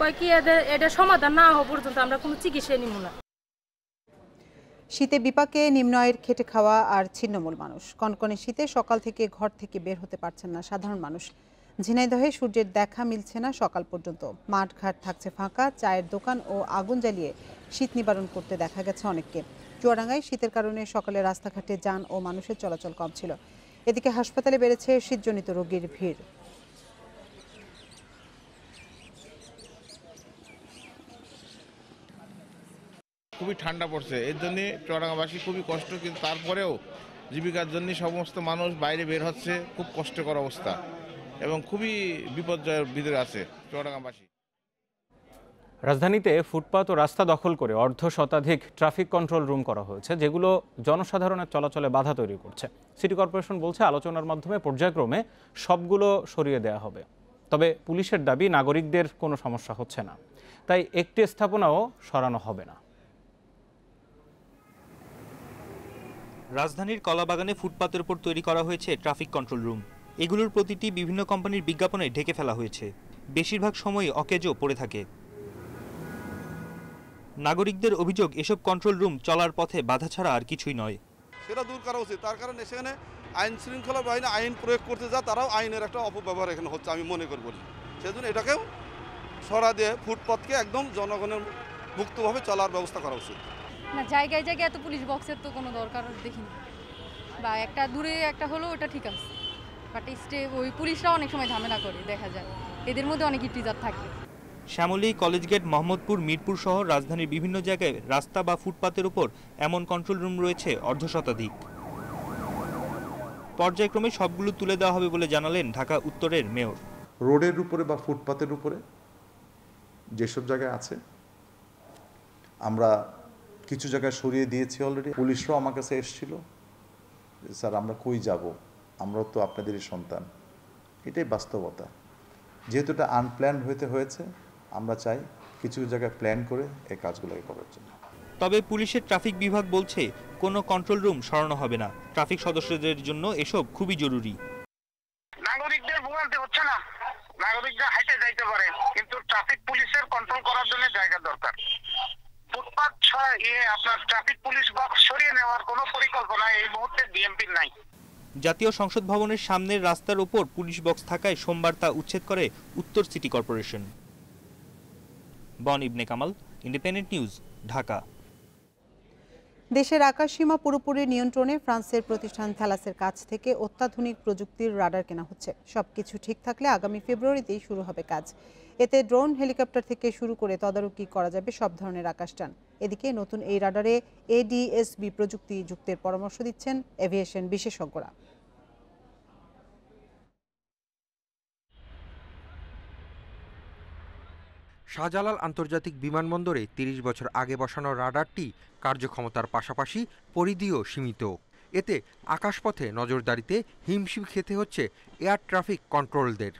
কয় কি এটা সমাধান না হওয়া পর্যন্ত আমরা কোনো চিকিৎসা নিব না। শীতে বিপাকে নিম্ন আয়ের খেটে খাওয়া আর ছিন্নমূল মানুষ। কনকনে শীতে সকাল থেকে ঘর থেকে বের হতে পারছেন না সাধারণ মানুষ। ঝিনাইদহে সূর্যের দেখা মিলছে না সকাল পর্যন্ত। মাঠঘাট থাকছে ফাঁকা, চায়ের দোকান ও আগুন জ্বালিয়ে শীত নিবারণ করতে দেখা গেছে অনেককে। চুয়াডাঙ্গায় শীতের কারণে সকালে রাস্তাঘাটে যান ও মানুষের চলাচল কম ছিল। এদিকে হাসপাতালে বেড়েছে শীতজনিত রোগীর ভিড়। খুবই ঠান্ডা পড়ছে, এর জন্য চুয়াডাঙ্গাবাসী খুবই কষ্ট, কিন্তু তারপরেও জীবিকার জন্য সমস্ত মানুষ বাইরে বের হচ্ছে। খুব কষ্টকর অবস্থা এবং খুবই বিপর্যয়ের ভিতরে আছে চুয়াডাঙ্গাবাসী। রাজধানীতে ফুটপাত ও রাস্তা দখল করে অর্ধশতাধিক ট্রাফিক কন্ট্রোল রুম করা হয়েছে, যেগুলো জনসাধারণের চলাচলে বাধা তৈরি করছে। সিটি কর্পোরেশন বলছে আলোচনার মাধ্যমে পর্যায়ক্রমে সবগুলো সরিয়ে দেওয়া হবে। তবে পুলিশের দাবি নাগরিকদের কোনো সমস্যা হচ্ছে না, তাই একটি স্থাপনাও সরানো হবে না। রাজধানীর কলাবাগানে ফুটপাতের উপর তৈরি করা হয়েছে ট্রাফিক কন্ট্রোল রুম। এগুলোর প্রতিটি বিভিন্ন কোম্পানির বিজ্ঞাপনে ঢেকে ফেলা হয়েছে। বেশিরভাগ সময় অকেজো পড়ে থাকে। নাগরিকদের অভিযোগ, এসব কন্ট্রোল রুম চলার পথে বাধা ছাড়া আর কিছুই নয়। সেটা দূর করা উচিত। তার কারণে সেখানে আইন শৃঙ্খলা বাহিনী আইন প্রয়োগ করতে যা তারাও আইনের একটা অপব্যবহার এখানে হচ্ছে আমি মনে করব। সেজন্য এটাকেও সরা দিয়ে ফুটপাতকে একদম জনগণের মুক্তভাবে চলার ব্যবস্থা করা উচিত। না, জায়গায় জায়গায় এত পুলিশ বক্সের তো কোনো দরকার দেখিনি, বা একটা দূরে একটা হলো ওটা ঠিক আছে, বাট ওই পুলিশরা অনেক সময় ঝামেলা করে দেখা যায়, এদের মধ্যে অনেক ইটিজার থাকে। শ্যামলী, কলেজগেট, মোহাম্মদপুর, মিরপুর সহ রাজধানীর বিভিন্ন জায়গায় রাস্তা বা ফুটপাতের উপর এমন কন্ট্রোল রুম রয়েছে অর্ধশতাধিক। পর্যায়ক্রমে সবগুলো তুলে দেওয়া হবে বলে জানালেন ঢাকা উত্তরের মেয়র। রোডের উপরে বা ফুটপাতের উপরে যেসব জায়গায় আছে আমরা কিছু জায়গায় সরিয়ে দিয়েছি অলরেডি। পুলিশরাও আমার কাছে এসেছিল, স্যার আমরা কই যাব, আমরাও তো আপনাদেরই সন্তান। এটাই বাস্তবতা। যেহেতু এটা আনপ্ল্যান্ড হয়েছে, আমরা চাই কিছু জায়গায় প্ল্যান করে এই কাজগুলোকে করার জন্য। তবে পুলিশের ট্রাফিক বিভাগ বলছে কোনো কন্ট্রোল রুম সরানো হবে না। ট্রাফিক সদস্যদের জন্য এসব খুবই জরুরি। নাগরিকদের ভোগান্তি হচ্ছে না, নাগরিকরা হাইটে যাইতে পারে, কিন্তু ট্রাফিক পুলিশের কন্ট্রোল করার জন্য জায়গা দরকার। ফুটপাত আপনার ট্রাফিক পুলিশ বক্স সরিয়ে নেওয়ার কোনো পরিকল্পনা এই মুহূর্তে বিএমপির নাই। জাতীয় সংসদ ভবনের সামনের রাস্তার উপর পুলিশ বক্স থাকায় সোমবার তা উচ্ছেদ করে উত্তর সিটি কর্পোরেশন। বন ইবনে কামাল, ইন্ডিপেন্ডেন্ট নিউজ, ঢাকা। দেশের আকাশসীমা পুরোপুরি নিয়ন্ত্রণে ফ্রান্সের প্রতিষ্ঠান থ্যালাসের কাছ থেকে অত্যাধুনিক প্রযুক্তির রাডার কেনা হচ্ছে। সবকিছু ঠিক থাকলে আগামী ফেব্রুয়ারিতেই শুরু হবে কাজ। এতে ড্রোন, হেলিকপ্টার থেকে শুরু করে তদারকি করা যাবে সব ধরনের আকাশযান। এদিকে নতুন এই রাডারে ADS-B প্রযুক্তি যুক্তের পরামর্শ দিচ্ছেন এভিয়েশন বিশেষজ্ঞরা। শাহজালাল আন্তর্জাতিক বিমানবন্দরে ৩০ বছর আগে বসানো রাডারটি কার্যক্ষমতার পাশাপাশি পরিধিও সীমিত। এতে আকাশপথে নজরদারিতে হিমশিম খেতে হচ্ছে এয়ার ট্রাফিক কন্ট্রোলদের।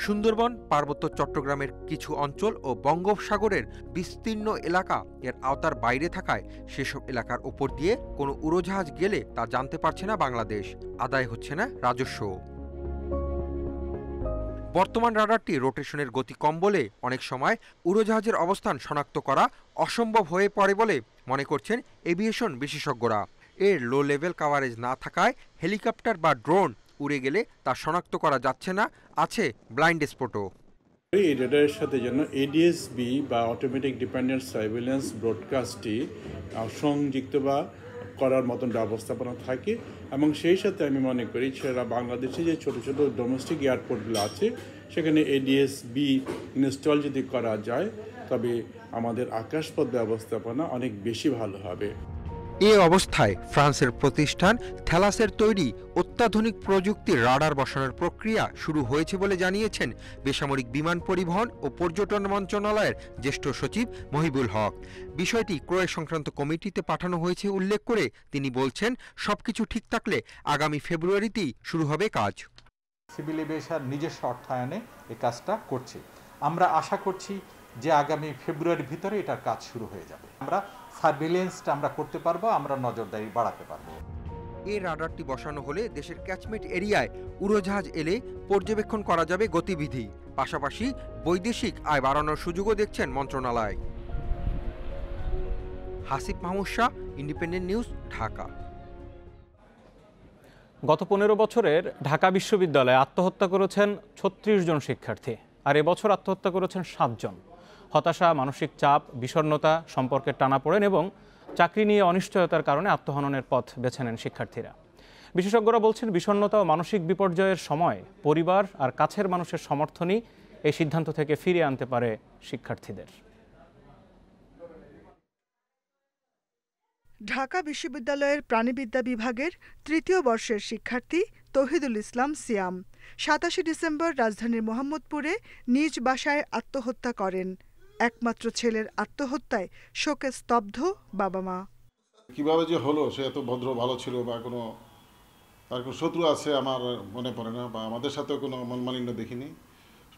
সুন্দরবন, পার্বত্য চট্টগ্রামের কিছু অঞ্চল ও বঙ্গোপসাগরের বিস্তীর্ণ এলাকা এর আওতার বাইরে থাকায় সেসব এলাকার ওপর দিয়ে কোনো উড়োজাহাজ গেলে তা জানতে পারছে না বাংলাদেশ, আদায় হচ্ছে না রাজস্ব। বর্তমান রাডারটি রোটেশনের গতি কম বলে অনেক সময় উড়োজাহাজের অবস্থান শনাক্ত করা অসম্ভব হয়ে পড়ে বলে মনে করছেন এভিয়েশন বিশেষজ্ঞরা। এর লো লেভেল কাভারেজ না থাকায় হেলিকপ্টার বা ড্রোন উড়ে গেলে তা শনাক্ত করা যাচ্ছে না, আছে ব্লাইন্ড স্পটও। এই রাডারের সাথে যেন ADS-B বা অটোমেটিক ডিপেন্ডেন্ট সার্ভেলেন্স ব্রডকাস্টটি সংযুক্ত বা করার মতন ব্যবস্থাপনা থাকে এবং সেই সাথে আমি মনে করি সেটা বাংলাদেশে যে ছোট ছোট ডোমেস্টিক এয়ারপোর্টগুলো আছে সেখানে ADS-B ইনস্টল যদি করা যায় তবে আমাদের আকাশপথ ব্যবস্থাপনা অনেক বেশি ভালো হবে। এ অবস্থায় ফ্রান্সের প্রতিষ্ঠান থ্যালাসের তৈরি অত্যাধুনিক প্রযুক্তির রাডার বসানোর প্রক্রিয়া শুরু হয়েছে বলে জানিয়েছেন বেসামরিক বিমান পরিবহন ও পর্যটন মন্ত্রণালয়ের জ্যেষ্ঠ সচিব মহিবুল হক। বিষয়টি ক্রয় সংক্রান্ত কমিটিতে পাঠানো হয়েছে উল্লেখ করে তিনি বলছেন, সবকিছু ঠিক থাকলে আগামী ফেব্রুয়ারিতেই শুরু হবে কাজ। সিভিল এভিয়েশন নিজস্ব অর্থায়নে এই কাজটা করছে। আমরা আশা করছি যে আগামী ফেব্রুয়ারির ভিতরে এটার কাজ শুরু হয়ে যাবে। আমরা সার্ভেলেন্সটা আমরা করতে পারবো, আমরা নজরদারি বাড়াতে পারবো। এই রাডারটি বসানো হলে দেশের ক্যাচমেন্ট এরিয়ায় উড়োজাহাজ এলে পর্যবেক্ষণ করা যাবে গতিবিধি, পাশাপাশি বৈদেশিক আয় বাড়ানোর সুযোগও দেখছেন মন্ত্রণালয়। Hasib Mahmud Shah, independent news, Dhaka. গত 15 বছরের ঢাকা বিশ্ববিদ্যালয়ে আত্মহত্যা করেছেন 36 জন শিক্ষার্থী, আর এবছর আত্মহত্যা করেছেন 7 জন। হতাশা, মানসিক চাপ, বিষণ্ণতা, সম্পর্কের টানাপোড়েন এবং চাকরি নিয়ে অনিশ্চয়তার কারণে আত্মহননের পথ বেছে নেন শিক্ষার্থীরা। বিশেষজ্ঞরা বলছেন, বিষণ্ণতা ও মানসিক বিপর্যয়ের সময় পরিবার আর কাছের মানুষের সমর্থনই এই সিদ্ধান্ত থেকে ফিরিয়ে আনতে পারে শিক্ষার্থীদের। ঢাকা বিশ্ববিদ্যালয়ের প্রাণিবিদ্যা বিভাগের 3য় বর্ষের শিক্ষার্থী তৌহিদুল ইসলাম সিয়াম 27 ডিসেম্বর রাজধানীর মোহাম্মদপুরে নিজ বাসায় আত্মহত্যা করেন। একমাত্র ছেলের আত্মহত্যায় শোকে স্তব্ধ বাবা মা। কিভাবে যে হলো, সে এত ভদ্র ভালো ছিল বা তার কোনো শত্রু আছে আমার মনে পড়ে না, বা আমাদের সাথেও কোনো মনমালিন্য দেখিনি।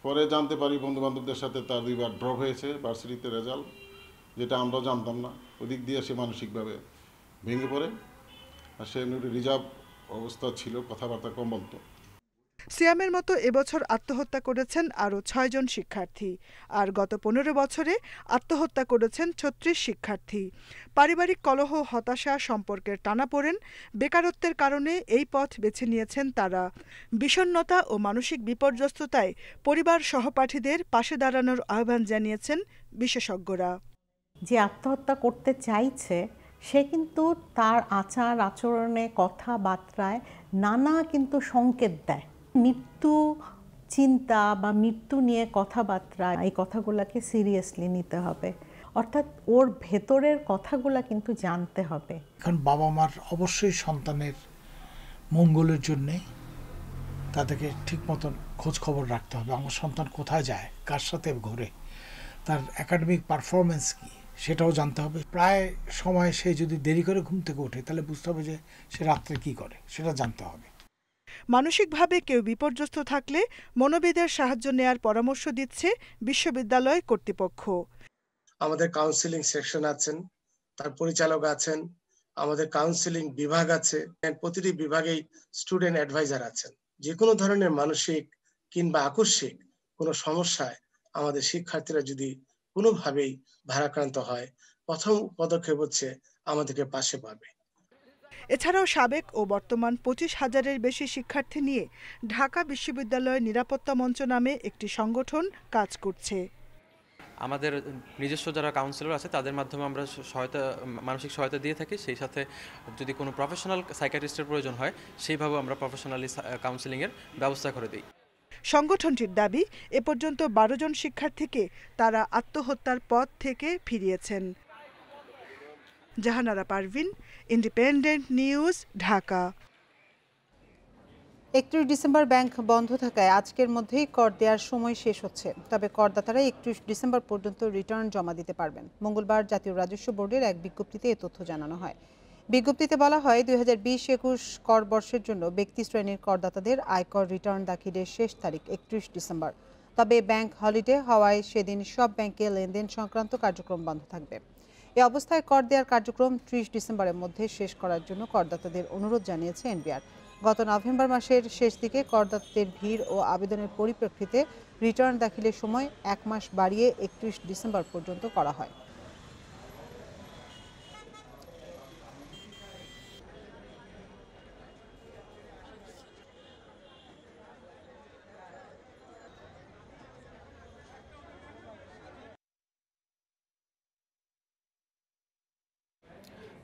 পরে জানতে পারি বন্ধু বান্ধবদের সাথে তার 2বার ড্রপ হয়েছে ভার্সিটিতে রেজাল্ট, যেটা আমরাও জানতাম না। ওদিক দিয়ে সে মানসিকভাবে ভেঙে পড়ে, আর সে রিজার্ভ অবস্থা ছিল, কথাবার্তা কম বলতো। সিয়ামের মতো এবছর আত্মহত্যা করেছেন আরও 6 জন শিক্ষার্থী, আর গত 15 বছরে আত্মহত্যা করেছেন 36 শিক্ষার্থী। পারিবারিক কলহ, হতাশা, সম্পর্কের টানাপোড়েন, বেকারত্বের কারণে এই পথ বেছে নিয়েছেন তারা। বিষণ্ণতা ও মানসিক বিপর্যস্ততায় পরিবার সহপাঠীদের পাশে দাঁড়ানোর আহ্বান জানিয়েছেন বিশেষজ্ঞরা। যে আত্মহত্যা করতে চাইছে সে কিন্তু তার আচার আচরণে, কথাবার্তায় নানা কিন্তু সংকেত দেয়। মৃত্যু চিন্তা বা মৃত্যু নিয়ে কথাবার্তা, এই কথাগুলোকে সিরিয়াসলি নিতে হবে, অর্থাৎ ওর ভেতরের কথাগুলো কিন্তু জানতে হবে। এখন বাবা মার অবশ্যই সন্তানের মঙ্গলের জন্যে তাদেরকে ঠিক মতন খোঁজ খবর রাখতে হবে। আমার সন্তান কোথায় যায়, কার সাথে ঘোরে, তার একাডেমিক পারফরমেন্স কী সেটাও জানতে হবে। প্রায় সময় সে যদি দেরি করে ঘুম থেকে ওঠে তাহলে বুঝতে হবে যে সে রাত্রে কী করে, সেটা জানতে হবে। মানসিকভাবে কেউ বিপর্যস্ত থাকলে মনোবিদের সাহায্য নেয়ার পরামর্শ দিচ্ছে বিশ্ববিদ্যালয় কর্তৃপক্ষ। আমাদের কাউন্সিলিং সেকশন আছেন, তার পরিচালক আছেন, আমাদের কাউন্সিলিং বিভাগ আছে, প্রতিটি বিভাগেই স্টুডেন্ট অ্যাডভাইজার আছেন। যে কোনো ধরনের মানসিক কিংবা আকস্মিক কোনো সমস্যায় আমাদের শিক্ষার্থীরা যদি কোনোভাবেই ভারাক্রান্ত হয়, প্রথম পদক্ষেপ হচ্ছে আমাদেরকে পাশে পাবে। এছাড়াও সাবেক ও বর্তমান 25,000-এর বেশি শিক্ষার্থী নিয়ে ঢাকা বিশ্ববিদ্যালয় নিরাপত্তা মঞ্চ নামে একটি সংগঠন কাজ করছে। আমাদের নিজস্ব যারা কাউন্সিলর আছে তাদের মাধ্যমে আমরা মানসিক সহায়তা দিয়ে থাকি। সেই সাথে যদি কোনো প্রফেশনাল সাইকিয়াট্রিস্টের প্রয়োজন হয় সেইভাবে আমরা প্রফেশনালি কাউন্সিলিংয়ের ব্যবস্থা করে দিই। সংগঠনটির দাবি এ পর্যন্ত ১২ জন শিক্ষার্থীকে তারা আত্মহত্যার পথ থেকে ফিরিয়েছেন। Jahanara Parvin, Independent news, Dhaka. ৩১ December bank বন্ধ থাকায় আজকের মধ্যেই কর দেওয়ার সময় শেষ হচ্ছে। তবে করদাতারা ৩১ ডিসেম্বর পর্যন্ত রিটার্ন জমা দিতে পারবেন। মঙ্গলবার জাতীয় রাজস্ব বোর্ডের এক বিজ্ঞপ্তিতে এ তথ্য জানানো হয়। বিজ্ঞপ্তিতে বলা হয়, ২০২০-২১ কর বর্ষের জন্য ব্যক্তি শ্রেণীর করদাতাদের আয়কর রিটার্ন দাখিলের শেষ তারিখ ৩১ ডিসেম্বর। তবে ব্যাংক হলিডে হওয়ায় সেদিন সব ব্যাংকে লেনদেন সংক্রান্ত কার্যক্রম বন্ধ থাকবে। এ অবস্থায় কর দেওয়ার কার্যক্রম ৩০ ডিসেম্বরের মধ্যে শেষ করার জন্য করদাতাদের অনুরোধ জানিয়েছে এনবিআর। গত নভেম্বর মাসের শেষ দিকে করদাতাদের ভিড় ও আবেদনের পরিপ্রেক্ষিতে রিটার্ন দাখিলের সময় ১ মাস বাড়িয়ে ৩১ ডিসেম্বর পর্যন্ত করা হয়।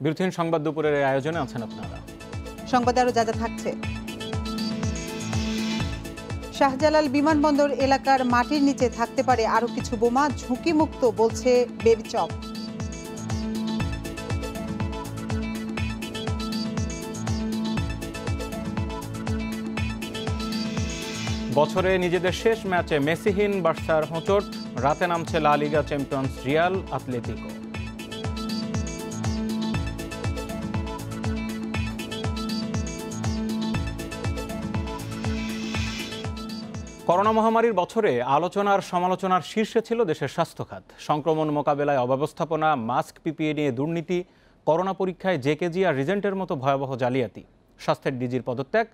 বিরতিহীন সংবাদ দুপুরের এই আয়োজনে আছেন আপনারা। সংবাদে আরো যা যা থাকছে: শাহজালাল বিমানবন্দর এলাকার মাটির নিচে থাকতে পারে আরো কিছু বোমা, ঝুঁকিমুক্ত বলছে বেবিচক। বছরে নিজেদের শেষ ম্যাচে মেসিহীন বার্সার হোঁচট, রাতে নামছে লা লিগা চ্যাম্পিয়ন্স রিয়াল আতলেতিকো। করোনা মহামারীর বছরে আলোচনার সমালোচনার শীর্ষে ছিল দেশের স্বাস্থ্য খাত। সংক্রমণ মোকাবেলায় অব্যবস্থাপনা, মাস্ক, পিপিই নিয়ে দুর্নীতি, করোনা পরীক্ষায় জেকেজি আর রিজেন্টের মতো ভয়াবহ জালিয়াতি, স্বাস্থ্যের ডিজির পদত্যাগ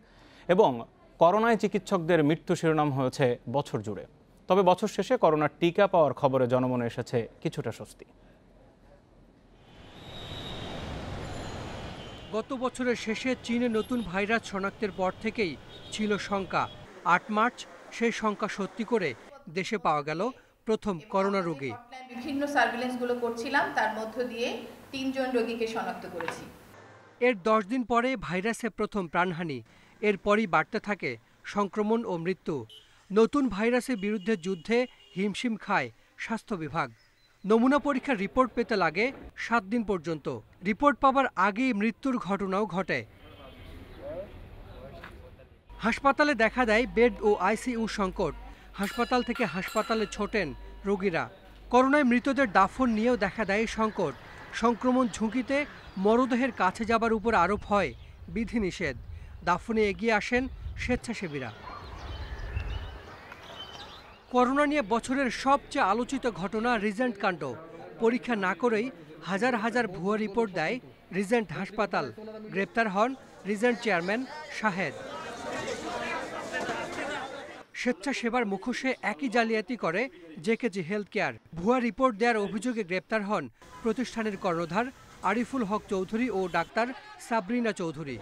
এবং করোনায় চিকিৎসকদের মৃত্যু শিরোনাম হয়েছে বছর জুড়ে। তবে বছর শেষে করোনার টিকা পাওয়ার খবরে জনমনে এসেছে কিছুটা স্বস্তি। গত বছরের শেষে চীনে নতুন ভাইরাস শনাক্তের পর থেকেই ছিল শঙ্কা। ৮ মার্চ সেই শঙ্কা সত্যি করে দেশে পাওয়া গেল প্রথম করোনা রোগী। বিভিন্ন সার্ভিলেন্সগুলো করছিলাম, তার মধ্য দিয়ে ৩ জন রোগীকে শনাক্ত করেছি। এর ১০ দিন পরে ভাইরাসে প্রথম প্রাণহানি, এরপরই বাড়তে থাকে সংক্রমণ ও মৃত্যু। নতুন ভাইরাসের বিরুদ্ধে যুদ্ধে হিমশিম খায় স্বাস্থ্য বিভাগ। নমুনা পরীক্ষার রিপোর্ট পেতে লাগে ৭ দিন পর্যন্ত। রিপোর্ট পাওয়ার আগেই মৃত্যুর ঘটনাও ঘটে। হাসপাতালে দেখা দেয় বেড ও আইসিইউ সংকট। হাসপাতাল থেকে হাসপাতালে ছোটেন রোগীরা। করোনায় মৃতদের দাফন নিয়েও দেখা দেয় সংকট। সংক্রমণ ঝুঁকিতে মরদেহের কাছে যাবার উপর আরোপ হয় বিধিনিষেধ। দাফনে এগিয়ে আসেন স্বেচ্ছাসেবীরা। করোনা নিয়ে বছরের সবচেয়ে আলোচিত ঘটনা রিজেন্ট কাণ্ড। পরীক্ষা না করেই হাজার হাজার ভুয়া রিপোর্ট দেয় রিজেন্ট হাসপাতাল। গ্রেপ্তার হন রিজেন্ট চেয়ারম্যান শাহেদ। স্বেচ্ছাসেবার মুখোশে একই জালিয়াতি করে জেকেজি হেলথ কেয়ার। ভুয়া রিপোর্ট দেওয়ার অভিযোগে গ্রেপ্তার হন প্রতিষ্ঠানের কর্ণধার আরিফুল হক চৌধুরী ও ডাক্তার সাবরিনা চৌধুরী।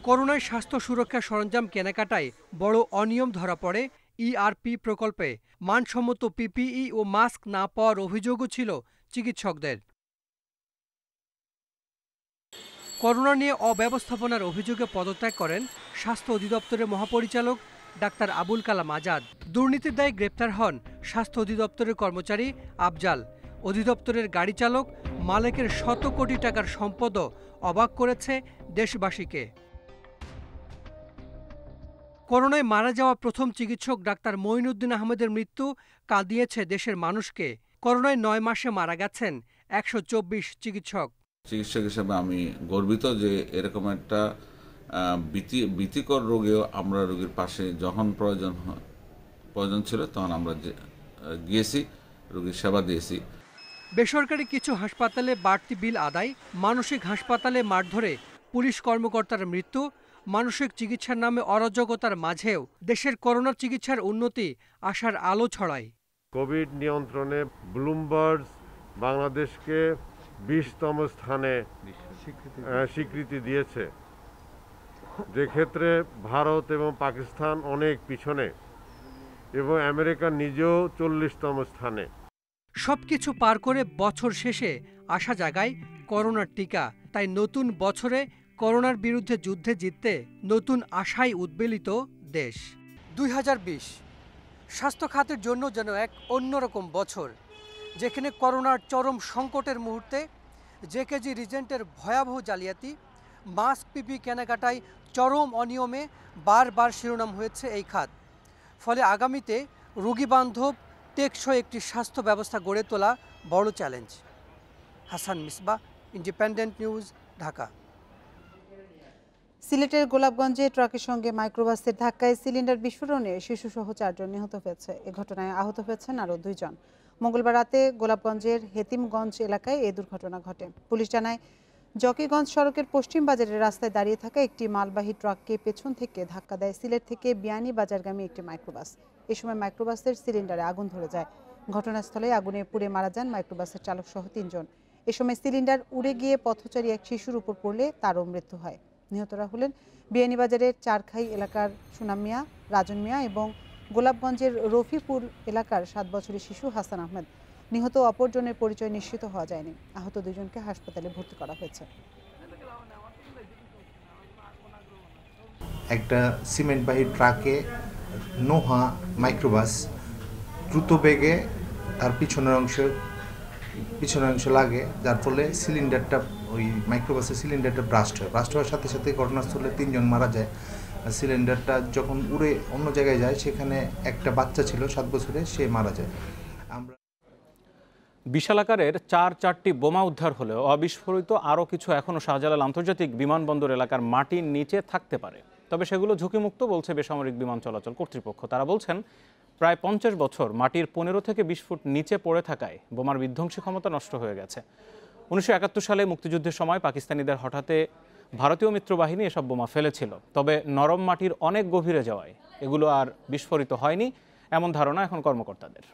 করোনায় স্বাস্থ্য সুরক্ষা সরঞ্জাম কেনাকাটায় বড় অনিয়ম ধরা পড়ে ইআরপি প্রকল্পে। মানসম্মত পিপিই ও মাস্ক না পাওয়ার অভিযোগও ছিল চিকিৎসকদের। করোনা নিয়ে অব্যবস্থাপনার অভিযোগে পদত্যাগ করেন স্বাস্থ্য অধিদপ্তরের মহাপরিচালক ডাক্তার আবুল কালাম আজাদ। দুর্নীতির দায়ে গ্রেপ্তার হন স্বাস্থ্য অধিদপ্তরের কর্মচারী আফজাল। অধিদপ্তরের গাড়ি চালক মালেকের শত কোটি টাকার সম্পদও অবাক করেছে দেশবাসীকে। করোনায় মারা যাওয়া প্রথম চিকিৎসক ডাক্তার মঈনুদ্দিন আহমেদের মৃত্যু কাঁদিয়েছে দেশের মানুষকে। করোনায় ৯ মাসে মারা গেছেন ১২৪ চিকিৎসক। চিকিৎসক হিসেবে আমি গর্বিত যে এরকম একটা ভীতিকর রোগেও আমরা রোগীর পাশে যখন প্রয়োজন ছিল তখন আমরা গিয়েছি, রোগীর সেবা দিয়েছি। বেসরকারি কিছু হাসপাতালে বাড়তি বিল আদায়, মানসিক হাসপাতালে মারধরে পুলিশ কর্মকর্তার মৃত্যু, মানসিক চিকিৎসার নামে অরাজকতার মাঝেও দেশের করোনা চিকিৎসার উন্নতি আশার আলো ছড়ায়। কোভিড নিয়ন্ত্রণে ব্লুমবার্গ বাংলাদেশকে 20তম স্থানে স্বীকৃতি দিয়েছে, যে ক্ষেত্রে ভারত এবং পাকিস্তান অনেক পিছনে এবং আমেরিকা নিজেও 40তম স্থানে। সবকিছু পার করে বছর শেষে আশা জাগায় করোনার টিকা। তাই নতুন বছরে করোনার বিরুদ্ধে যুদ্ধে জিততে নতুন আশায় উদ্বেলিত দেশ। 2020 স্বাস্থ্য খাতের জন্য যেন এক অন্যরকম বছর, যেখানে করোনার চরম সংকটের মুহূর্তে জেকেজি রিজেন্টের ভয়াবহ জালিয়াতি, মাস্ক পিপি কেনাকাটায় চরম অনিয়মে বারবার শিরোনাম হয়েছে এই খাত। ফলে আগামীতে রোগীবান্ধব টেকসই একটি স্বাস্থ্য ব্যবস্থা গড়ে তোলা বড় challenge. Hasan Misbah, independent news, Dhaka. সিলেটের গোলাপগঞ্জে ট্রাকের সঙ্গে মাইক্রোবাসের ধাক্কায় সিলিন্ডার বিস্ফোরণে শিশুসহ 4 জন নিহত হয়েছে। এ ঘটনায় আহত হয়েছেন আরও 2 জন। মঙ্গলবার রাতে গোলাপগঞ্জের হেতিমগঞ্জ এলাকায় এই দুর্ঘটনা ঘটে। পুলিশ জানায়, জকিগঞ্জ সড়কের পশ্চিম বাজারের রাস্তায় দাঁড়িয়ে থাকা একটি মালবাহী ট্রাককে পেছন থেকে ধাক্কা দেয় সিলেট থেকে বিয়ানীবাজারগামী একটি মাইক্রোবাস। এ সময় মাইক্রোবাসের সিলিন্ডারে আগুন ধরে যায়। ঘটনাস্থলে আগুনে পুড়ে মারা যান মাইক্রোবাসের চালক সহ 3 জন। এ সময় সিলিন্ডার উড়ে গিয়ে পথচারী এক শিশুর উপর পড়লে তারও মৃত্যু হয়। নিহতরা হলেন বিয়ানীবাজারের চারখাই এলাকার সুনাম মিয়া, রাজন মিয়া এবং গোলাপগঞ্জের রফিপুর এলাকার 7 বছরের শিশু হাসান আহমেদ। নিহত অপরজনের পরিচয় নিশ্চিত হওয়া যায়নি। আহত 2 জনকে হাসপাতালে ভর্তি করা হয়েছে। একটা সিমেন্টবাহী ট্রাকে নোহা মাইক্রোবাস দ্রুত বেগে তার পিছনের অংশ লাগে, যার ফলে সিলিন্ডারটা ওই মাইক্রোবাসের সিলিন্ডারটা ব্রাস্ট হওয়ার সাথে সাথে ঘটনাস্থলে 3 জন মারা যায়। সিলিন্ডারটা যখন উড়ে অন্য জায়গায় যায়, সেখানে একটা বাচ্চা ছিল 7 বছরের, সে মারা যায়। বিশাল আকারের 4টি বোমা উদ্ধার হলেও অবিস্ফোরিত আরও কিছু এখনও শাহজালাল আন্তর্জাতিক বিমানবন্দর এলাকার মাটির নিচে থাকতে পারে। তবে সেগুলো ঝুঁকিমুক্ত বলছে বেসামরিক বিমান চলাচল কর্তৃপক্ষ। তারা বলছেন, প্রায় 50 বছর মাটির 15 থেকে 20 ফুট নিচে পড়ে থাকায় বোমার বিধ্বংসী ক্ষমতা নষ্ট হয়ে গেছে। 1971 সালে মুক্তিযুদ্ধের সময় পাকিস্তানিদের হঠাতে ভারতীয় মিত্রবাহিনী এসব বোমা ফেলেছিল। তবে নরম মাটির অনেক গভীরে যাওয়ায় এগুলো আর বিস্ফোরিত হয়নি, এমন ধারণা এখন কর্মকর্তাদের।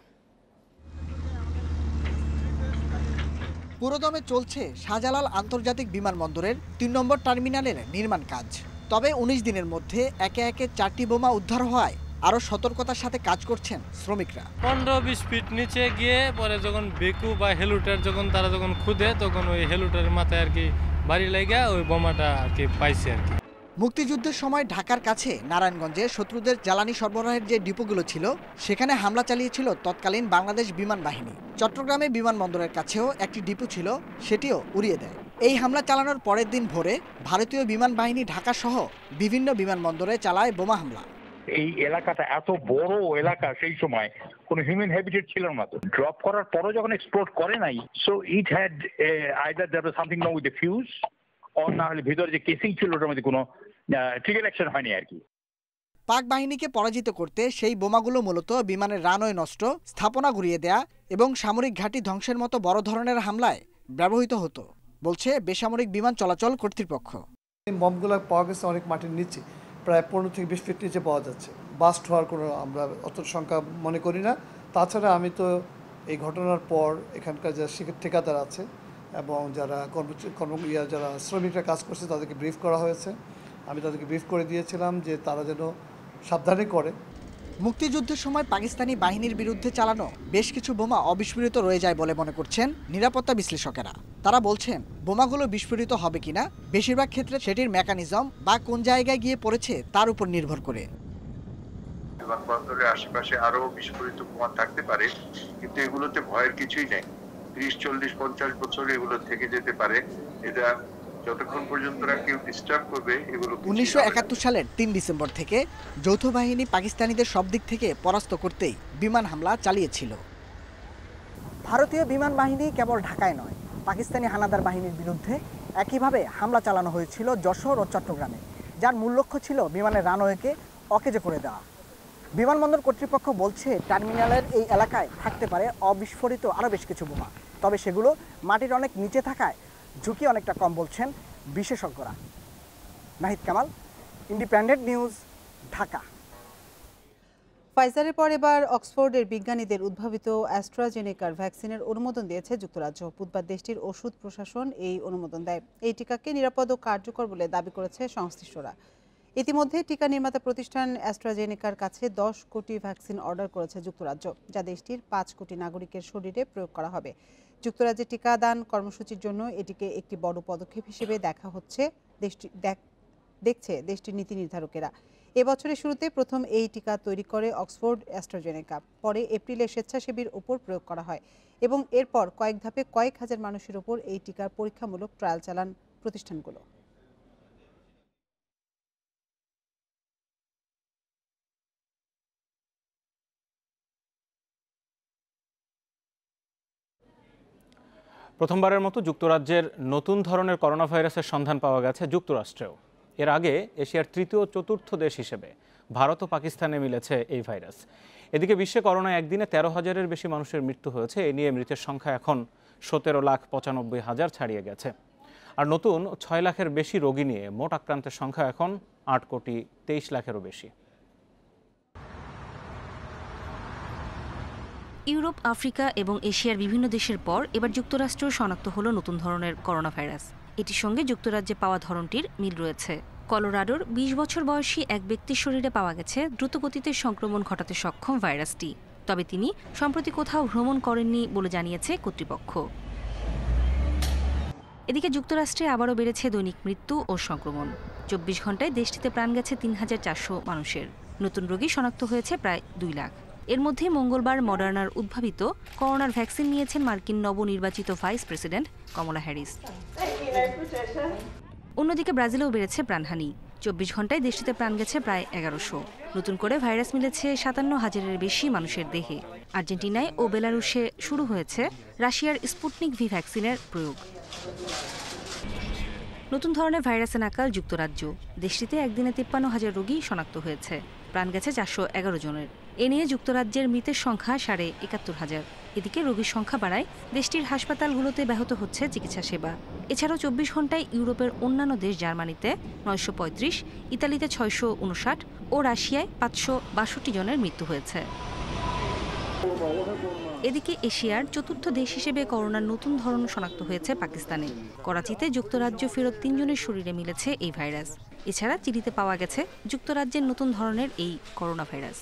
পুরোদমে চলছে শাহজালাল আন্তর্জাতিক বিমানবন্দরের 3 নম্বর টার্মিনালের নির্মাণ কাজ। তবে 19 দিনের মধ্যে একে একে 4টি বোমা উদ্ধার হওয়ায় আরও সতর্কতার সাথে কাজ করছেন শ্রমিকরা। 15-20 ফিট নিচে গিয়ে পরে যখন বেকু বা হেলুটার তারা যখন খুদে, তখন ওই হেলুটারের মাথায় আর কি বাড়ি লাগা ওই বোমাটা আর কি পাইছে আর কি। মুক্তিযুদ্ধের সময় ঢাকার কাছে নারায়ণগঞ্জে শত্রুদের জ্বালানি সরবরাহের যে ডিপোগুলো ছিল, সেখানে হামলা চালিয়েছিল তৎকালীন বাংলাদেশ বিমান বাহিনী। চট্টগ্রামে বিমানবন্দরের কাছেও একটি ডিপো ছিল, সেটিও উড়িয়ে দেয়। এই হামলা চালানোর পরের দিন ভোরে ভারতীয় বিমান বাহিনী ঢাকা সহ বিভিন্ন বিমানবন্দরে চালায় বোমা হামলা। এই এলাকাটা এত বড় এলাকা, সেই সময় কোনো হিউম্যান হ্যাবিটেট ছিল না। তো ড্রপ করার পরও যখন এক্সপ্লোড করে নাই, so it had either there was something wrong with the fuse, or না হলে ভিতরে যে কেসিং ছিল ওটার মধ্যে কোনো ট্রিগার অ্যাকশন হয়নি আর কি। পাক বাহিনীকে পরাজিত করতে সেই বোমাগুলো মূলত বিমানের রানওয়ে নষ্ট, স্থাপনা গুঁড়িয়ে দেয়া এবং সামরিক ঘাঁটি ধ্বংসের মতো বড় ধরনের হামলায় ব্যবহৃত হতো বলছে বেসামরিক বিমান চলাচল কর্তৃপক্ষ। বমগুলো পাওয়া গেছে অনেক মাটির নিচে, প্রায় 15 থেকে 20 ফিট নিচে পাওয়া যাচ্ছে। বাস্ট হওয়ার কোনো আমরা অত সংখ্যা মনে করি না। তাছাড়া আমি তো এই ঘটনার পর এখানকার যারা ঠিকাদার আছে এবং যারা যারা শ্রমিকরা কাজ করছে তাদেরকে ব্রিফ করা হয়েছে। আমি তাদেরকে ব্রিফ করে দিয়েছিলাম যে তারা যেন সাবধানে করে। মুক্তিযুদ্ধের সময় পাকিস্তানি বাহিনীর বিরুদ্ধে চালানো বেশ কিছু বোমা অবিস্ফোরিত রয়ে যায় বলে মনে করছেন নিরাপত্তা বিশ্লেষকেরা। তারা বলছেন, বোমাগুলো বিস্ফোরিত হবে কিনা বেশিরভাগ ক্ষেত্রে সেটির মেকানিজম বা কোন জায়গায় গিয়ে পড়েছে তার উপর নির্ভর করে। বিমানবন্দরের আশেপাশে আরো বিস্ফোরিত বোমা থাকতে পারে, কিন্তু এগুলোতে ভয়ের কিছুই নেই। 30, 40, 50 বছর এগুলো থেকে যেতে পারে। এটা যতক্ষণ পর্যন্ত কেউ ডিস্টার্ব করবে এগুলো। 1971 সালের 3 ডিসেম্বর থেকে যৌথ বাহিনী পাকিস্তানিদের সব দিক থেকে পরাস্ত করতেই বিমান হামলা চালিয়েছিল। ভারতীয় বিমান বাহিনী কেবল ঢাকায় নয়, পাকিস্তানি হানাদার বাহিনীর বিরুদ্ধে একইভাবে হামলা চালানো হয়েছিল যশোর ও চট্টগ্রামে, যার মূল লক্ষ্য ছিল বিমানের রানওয়েকে অকেজো করে দেওয়া। বিমানবন্দর কর্তৃপক্ষ বলছে, টার্মিনালের এই এলাকায় থাকতে পারে অবিস্ফোরিত আরও বেশ কিছু বোমা, তবে সেগুলো মাটির অনেক নিচে থাকায় ঝুঁকি অনেকটা কম বলছেন বিশেষজ্ঞরা। Nahid Kamal, Independent news, Dhaka. ফাইজারের পর এবার অক্সফোর্ডের বিজ্ঞানীদের উদ্ভাবিত অ্যাস্ট্রাজেনেকার ভ্যাকসিনের অনুমোদন দিয়েছে যুক্তরাজ্য। বুধবার দেশটির ওষুধ প্রশাসন এই অনুমোদন দেয়। এই টিকাকে নিরাপদ ও কার্যকর বলে দাবি করেছে সংশ্লিষ্টরা। ইতিমধ্যে টিকা নির্মাতা প্রতিষ্ঠান অ্যাস্ট্রাজেনেকার কাছে 10 কোটি ভ্যাকসিন অর্ডার করেছে যুক্তরাজ্য, যা দেশটির 5 কোটি নাগরিকের শরীরে প্রয়োগ করা হবে। যুক্তরাজ্যে টিকাদান কর্মসূচির জন্য এটিকে একটি বড় পদক্ষেপ হিসেবে দেখা হচ্ছে দেখছে দেশটির নীতি নির্ধারকেরা। এবছরের শুরুতে প্রথম এই টিকা তৈরি করে অক্সফোর্ড অ্যাস্ট্রাজেনেকা, পরে এপ্রিলে স্বেচ্ছাসেবীর উপর প্রয়োগ করা হয় এবং এরপর কয়েক ধাপে কয়েক হাজার মানুষের উপর এই টিকার পরীক্ষামূলক ট্রায়াল চালান প্রতিষ্ঠানগুলো। প্রথমবারের মতো যুক্তরাজ্যের নতুন ধরনের করোনা ভাইরাসের সন্ধান পাওয়া গেছে যুক্তরাষ্ট্রেও। এর আগে এশিয়ার তৃতীয় ও চতুর্থ দেশ হিসেবে ভারত ও পাকিস্তানে মিলেছে এই ভাইরাস। এদিকে বিশ্বে করোনায় একদিনে 13,000-এর বেশি মানুষের মৃত্যু হয়েছে। এ নিয়ে মৃতের সংখ্যা এখন 17,95,000 ছাড়িয়ে গেছে। আর নতুন 6 লাখের বেশি রোগী নিয়ে মোট আক্রান্তের সংখ্যা এখন 8,23,00,000-এরও বেশি। ইউরোপ, আফ্রিকা এবং এশিয়ার বিভিন্ন দেশের পর এবার যুক্তরাষ্ট্র শনাক্ত হলো নতুন ধরনের করোনা ভাইরাস। এটির সঙ্গে যুক্তরাজ্যে পাওয়া ধরনটির মিল রয়েছে। কলোরাডোর 20 বছর বয়সী এক ব্যক্তির শরীরে পাওয়া গেছে দ্রুতগতিতে সংক্রমণ ঘটাতে সক্ষম ভাইরাসটি। তবে তিনি সম্প্রতি কোথাও ভ্রমণ করেননি বলে জানিয়েছে কর্তৃপক্ষ। এদিকে যুক্তরাষ্ট্রে আবারও বেড়েছে দৈনিক মৃত্যু ও সংক্রমণ। 24 ঘন্টায় দেশটিতে প্রাণ গেছে 3,400 মানুষের। নতুন রোগী শনাক্ত হয়েছে প্রায় 2 লাখ। এর মধ্যে মঙ্গলবার মডার্নার উদ্ভাবিত করোনার ভ্যাকসিন নিয়েছেন মার্কিন নবনির্বাচিত ভাইস প্রেসিডেন্ট কমলা হ্যারিস। অন্যদিকে ব্রাজিলেও বেড়েছে প্রাণহানি। 24 ঘন্টায় দেশটিতে প্রাণ গেছে প্রায় 1100। নতুন করে ভাইরাস মিলেছে 57,000-এর বেশি মানুষের দেহে। আর্জেন্টিনায় ও বেলারুশে শুরু হয়েছে রাশিয়ার স্পুটনিক ভি ভ্যাকসিনের প্রয়োগ। নতুন ধরনের ভাইরাসে নাকাল যুক্তরাজ্য। দেশটিতে একদিনে 53,000 রোগী শনাক্ত হয়েছে। প্রাণ গেছে 411 জনের। এ নিয়ে যুক্তরাজ্যের মৃতের সংখ্যা 71,500। এদিকে রোগীর সংখ্যা বাড়ায় দেশটির হাসপাতালগুলোতে ব্যাহত হচ্ছে চিকিৎসা সেবা। এছাড়াও 24 ঘন্টায় ইউরোপের অন্যান্য দেশ জার্মানিতে 935, ইতালিতে 659 ও রাশিয়ায় 562 জনের মৃত্যু হয়েছে। এদিকে এশিয়ার চতুর্থ দেশ হিসেবে করোনার নতুন ধরন শনাক্ত হয়েছে পাকিস্তানে। করাচিতে যুক্তরাজ্য ফেরত 3 জনের শরীরে মিলেছে এই ভাইরাস। এছাড়া চিলিতে পাওয়া গেছে যুক্তরাজ্যের নতুন ধরনের এই করোনা ভাইরাস।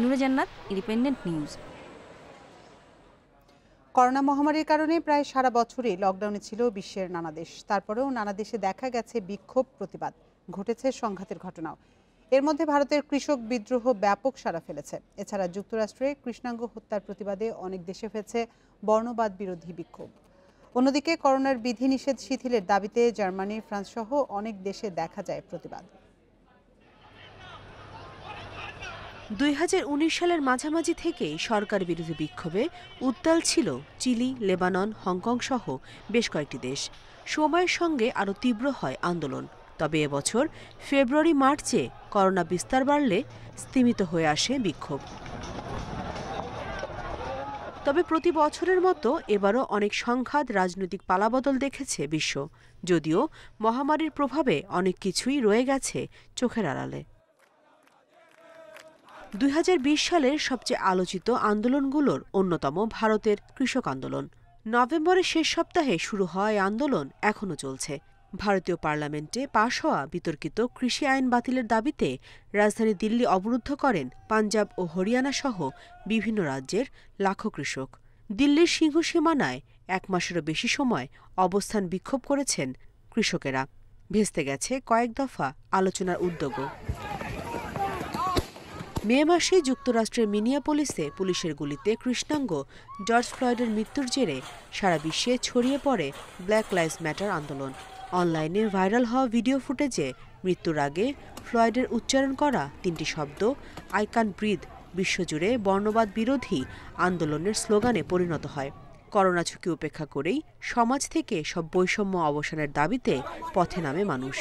নুরে জান্নাত, ইন্ডিপেন্ডেন্ট নিউজ। করোনা মহামারীর কারণে প্রায় সারা বছরই লকডাউনে ছিল বিশ্বের নানা দেশ। তারপরেও নানা দেশে দেখা গেছে বিক্ষোভ, প্রতিবাদ, ঘটেছে সংঘাতের ঘটনাও। এর মধ্যে ভারতের কৃষক বিদ্রোহ ব্যাপক সাড়া ফেলেছে। এছাড়া যুক্তরাষ্ট্রে কৃষ্ণাঙ্গ হত্যার প্রতিবাদে অনেক দেশে হয়েছে বর্ণবাদ বিরোধী বিক্ষোভ। অন্যদিকে করোনার বিধিনিষেধ শিথিলের দাবিতে জার্মানি, ফ্রান্স সহ অনেক দেশে দেখা যায় প্রতিবাদ। 2019 সালের মাঝামাঝি থেকেই সরকার বিরোধী বিক্ষোভে উত্তাল ছিল চিলি, লেবানন, হংকং সহ বেশ কয়েকটি দেশ। সময়ের সঙ্গে আরও তীব্র হয় আন্দোলন। তবে এবছর ফেব্রুয়ারি-মার্চে করোনা বিস্তার বাড়লে স্তিমিত হয়ে আসে বিক্ষোভ। তবে প্রতি বছরের মতো এবারও অনেক সংঘাত, রাজনৈতিক পালাবদল দেখেছে বিশ্ব। যদিও মহামারীর প্রভাবে অনেক কিছুই রয়ে গেছে চোখের আড়ালে। 2020 সালের সবচেয়ে আলোচিত আন্দোলনগুলোর অন্যতম ভারতের কৃষক আন্দোলন। নভেম্বরের শেষ সপ্তাহে শুরু হওয়া এই আন্দোলন এখনও চলছে। ভারতীয় পার্লামেন্টে পাশ হওয়া বিতর্কিত কৃষি আইন বাতিলের দাবিতে রাজধানী দিল্লি অবরুদ্ধ করেন পাঞ্জাব ও হরিয়ানা সহ বিভিন্ন রাজ্যের লাখো কৃষক। দিল্লির সিংহ সীমানায় 1 মাসেরও বেশি সময় অবস্থান বিক্ষোভ করেছেন কৃষকেরা। ভেস্তে গেছে কয়েক দফা আলোচনার উদ্যোগও। মে মাসে যুক্তরাষ্ট্রের মিনিয়াপোলিসে পুলিশের গুলিতে কৃষ্ণাঙ্গ জর্জ ফ্লয়েডের মৃত্যুর জেরে সারা বিশ্বে ছড়িয়ে পড়ে ব্ল্যাক লাইভস ম্যাটার আন্দোলন। অনলাইনে ভাইরাল হওয়া ভিডিও ফুটেজে মৃত্যুর আগে ফ্লয়েডের উচ্চারণ করা 3টি শব্দ আই ক্যান ব্রিথ বিশ্বজুড়ে বর্ণবাদ বিরোধী আন্দোলনের স্লোগানে পরিণত হয়। করোনা ঝুঁকি উপেক্ষা করেই সমাজ থেকে সব বৈষম্য অবসানের দাবিতে পথে নামে মানুষ।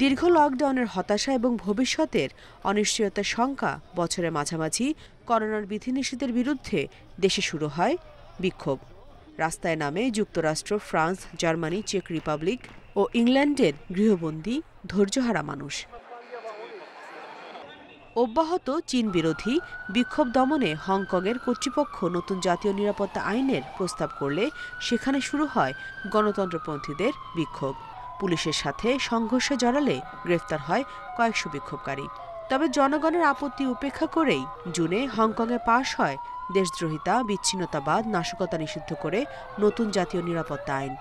দীর্ঘ লকডাউনের হতাশা এবং ভবিষ্যতের অনিশ্চয়তার শঙ্কা বছরের মাঝামাঝি করোনার বিধিনিষেধের বিরুদ্ধে দেশে শুরু হয় বিক্ষোভ। রাস্তায় নামে যুক্তরাষ্ট্র, ফ্রান্স, জার্মানি, চেক রিপাবলিক ও ইংল্যান্ডের গৃহবন্দী ধৈর্যহারা মানুষ। অব্যাহত চীন বিরোধী বিক্ষোভ দমনে হংকংয়ের কর্তৃপক্ষ নতুন জাতীয় নিরাপত্তা আইনের প্রস্তাব করলে সেখানে শুরু হয় গণতন্ত্রপন্থীদের বিক্ষোভ। পুলিশের সাথে সংঘর্ষে জড়ালে গ্রেফতার হয় কয়েকশো বিক্ষোভকারী। তবে জনগণের আপত্তি উপেক্ষা করেই জুনে হংকংয়ে পাশ হয় দেশদ্রোহিতা, বিচ্ছিন্নতাবাদ, নাশকতা নিষিদ্ধ করে নতুন জাতীয় নিরাপত্তা আইন।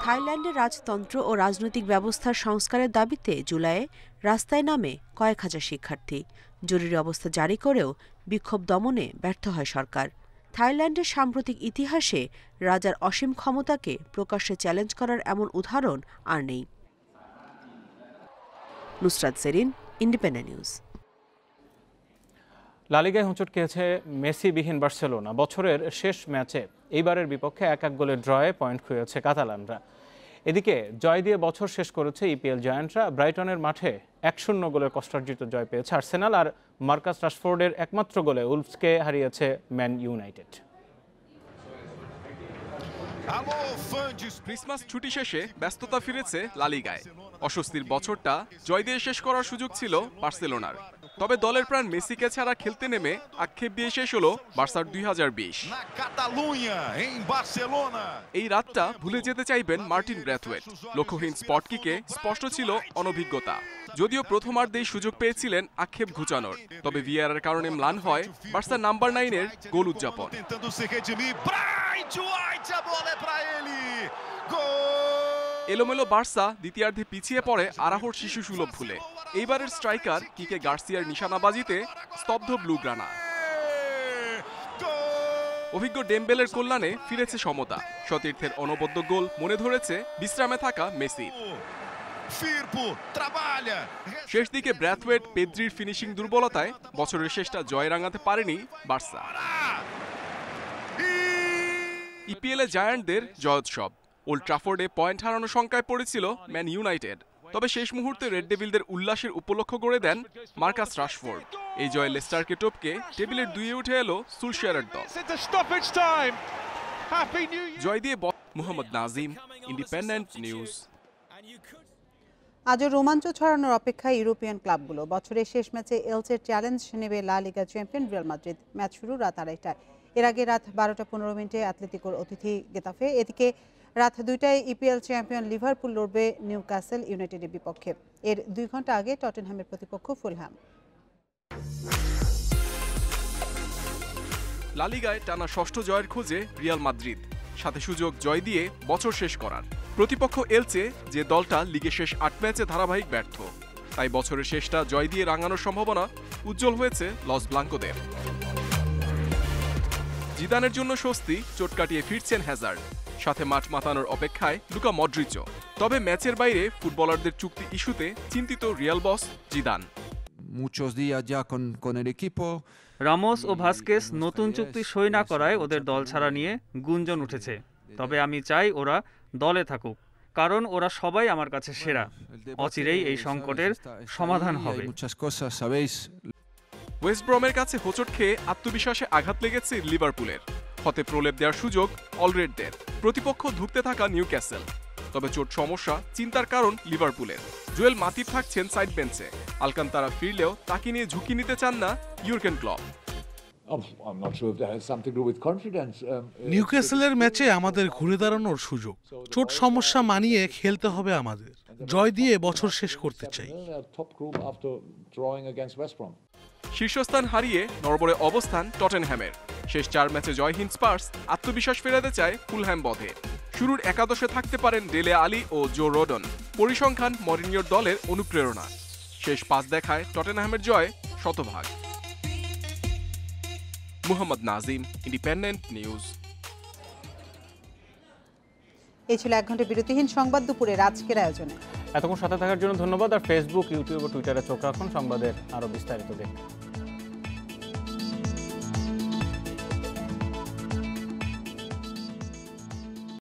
থাইল্যান্ডের রাজতন্ত্র ও রাজনৈতিক ব্যবস্থার সংস্কারের দাবিতে জুলাইয়ে রাস্তায় নামে কয়েক হাজার শিক্ষার্থী। জরুরি অবস্থা জারি করেও বিক্ষোভ দমনে ব্যর্থ হয় সরকার। থাইল্যান্ডের সাম্প্রতিক ইতিহাসে রাজার অসীম ক্ষমতাকে প্রকাশ্যে চ্যালেঞ্জ করার এমন উদাহরণ আর নেই। Nusrat Serin, independent news. La লিগায় হোঁচট খেয়েছে মেসিবিহীন বার্সেলোনা। বছরের শেষ ম্যাচে এইবারের বিপক্ষে 1-1 গোলের ড্রয়ে পয়েন্ট খুঁয়েছে কাতালানরা। এদিকে জয় দিয়ে বছর শেষ করেছে ইপিএল জায়ান্টরা। ব্রাইটনের মাঠে 1-0 গোলের কষ্টার্জিত জয় পেয়েছে আর্সেনাল, আর মার্কাস রাশফোর্ডের একমাত্র গোলে উলভসকে হারিয়েছে ম্যান ইউনাইটেড। ক্রিসমাস ছুটি শেষে ব্যস্ততা ফিরেছে লা লিগায়। অস্বস্তির বছরটা জয় দিয়ে শেষ করার সুযোগ ছিল বার্সেলোনার। তবে দলের প্রাণ মেসিকে ছাড়া খেলতে নেমে আক্ষেপ দিয়ে শেষ হলো বার্সার 2020। এই রাতটা ভুলে যেতে চাইবেন মার্টিন ব্র্যাথওয়েট। লক্ষ্যহীন স্পট কিকে স্পষ্ট ছিল অনভিজ্ঞতা। যদিও প্রথমার্ধেই সুযোগ পেয়েছিলেন আক্ষেপ ঘুচানোর, তবে ভিআরের কারণে ম্লান হয় বার্সা নাম্বার 9-এর গোল উদযাপন। এলোমেলো বার্সা দ্বিতীয়ার্ধে পিছিয়ে পড়ে আরাহোর শিশু সুলভ ভুলে। এইবারের স্ট্রাইকার কিকে গার্সিয়ার নিশানাবাজিতে স্তব্ধ ব্লুগ্রানা। অভিজ্ঞ ডেম্বেলের কল্যাণে ফিরেছে সমতা। সতীর্থের অনবদ্য গোল মনে ধরেছে বিশ্রামে থাকা মেসি। শেষ দিকে ব্র্যাথওয়েট, পেদ্রির ফিনিশিং দুর্বলতায় বছরের শেষটা জয় রাঙাতে পারেনি বার্সা। ইপিএলে জায়ান্টদের জয়োৎসব। ওল্ড ট্রাফোর্ডে পয়েন্ট হারানো শঙ্কায় পড়েছিল ম্যান ইউনাইটেড, তবে শেষ মুহূর্তে রেড ডেভিলদের উল্লাসের উপলক্ষ করে দেন মার্কাস রাশফোর্ড। এই জয়ে লেস্টারকে টপকে টেবিলের 2-এ উঠে এলো সুলশায়ারের দল। জয় দিয়ে মোহাম্মদ নাজিম, ইন্ডিপেন্ডেন্ট নিউজ। আজও রোমাঞ্চ ছড়ানোর অপেক্ষায় ইউরোপিয়ান ক্লাবগুলো। বছরের শেষ ম্যাচে এলচের চ্যালেঞ্জ নেবে লা লিগা চ্যাম্পিয়ন রিয়াল মাদ্রিদ। ম্যাচ শুরু রাত 2:30টায়। এর আগে রাত 12:15 অ্যাটলেটিকোর অতিথি গেতাফে। এদিকে রাত 2টায় ইপিএল চ্যাম্পিয়ন লিভারপুল লড়বে নিউক্যাসল ইউনাইটেডের বিপক্ষে। এর 2 ঘন্টা আগে টটেনহ্যামের প্রতিপক্ষ ফুলহ্যাম। লা লিগায় টানা 6ষ্ঠ জয়ের খোঁজে রিয়াল মাদ্রিদ, সাথে সুযোগ জয় দিয়ে বছর শেষ করার। প্রতিপক্ষ এলচে, যে দলটা লিগে শেষ 8 ম্যাচে ধারাবাহিক ব্যর্থ। তাই বছরের শেষটা জয় দিয়ে রাঙানোর সম্ভাবনা উজ্জ্বল হয়েছে লস ব্লাঙ্কোদের। জিদানের জন্য স্বস্তি, চোট কাটিয়ে ফিরছেন হ্যাজার্ড। সাথে মাঠ মাতানোর অপেক্ষায় লুকা মডরিচও। তবে ম্যাচের বাইরে ফুটবলারদের চুক্তি ইস্যুতে চিন্তিত রিয়াল বস জিদান। রামোস ও ভাস্কেস নতুন চুক্তি সই না করায় ওদের দল ছাড়া নিয়ে গুঞ্জন উঠেছে। তবে আমি চাই ওরা দলে থাকুক, কারণ ওরা সবাই আমার কাছে সেরা। অচিরেই এই সংকটের সমাধান হবে। ওয়েস্ট ব্রমের কাছে হোঁচট খেয়ে আত্মবিশ্বাসে আঘাত লেগেছে লিভারপুলের। হতে প্রলেপ দেওয়ার সুযোগ অলরেডদের। প্রতিপক্ষ ধুঁকতে থাকা নিউক্যাসল। তবে চোট সমস্যা চিন্তার কারণ লিভারপুলের। জুয়েল মাতিব থাকছেন সাইড বেঞ্চে। আলকান্তারা ফিরলেও তাকে নিয়ে ঝুঁকি নিতে চান না ইউর্গেন ক্লপ। নিউক্যাসলের ম্যাচে আমাদের ঘুরে দাঁড়ানোর সুযোগ। চোট সমস্যা মানিয়ে খেলতে হবে আমাদের। জয় দিয়ে বছর শেষ করতে চাই। শীর্ষস্থান হারিয়ে নড়বড়ে অবস্থান টটেনহ্যামের। শেষ 4 ম্যাচে জয়হীন স্পার্স আত্মবিশ্বাস ফেরাতে চায় ফুলহ্যাম বধে। শুরুর একাদশে থাকতে পারেন ডেলে আলি ও জো রোডন। পরিসংখ্যান মরিনিয়োর দলের অনুপ্রেরণা। শেষ 5 দেখায় টটেনহ্যামের জয় শতভাগ। Mohammad Nazim, independent news. এই ছিল 1 ঘন্টা বিরতিহীন সংবাদ দুপুরের আজকের আয়োজনে। এতক্ষণ সাথে থাকার জন্য ধন্যবাদ। আর ফেসবুক, ইউটিউব ও টুইটারে চোখ রাখুন সংবাদের আরো বিস্তারিত দেখতে।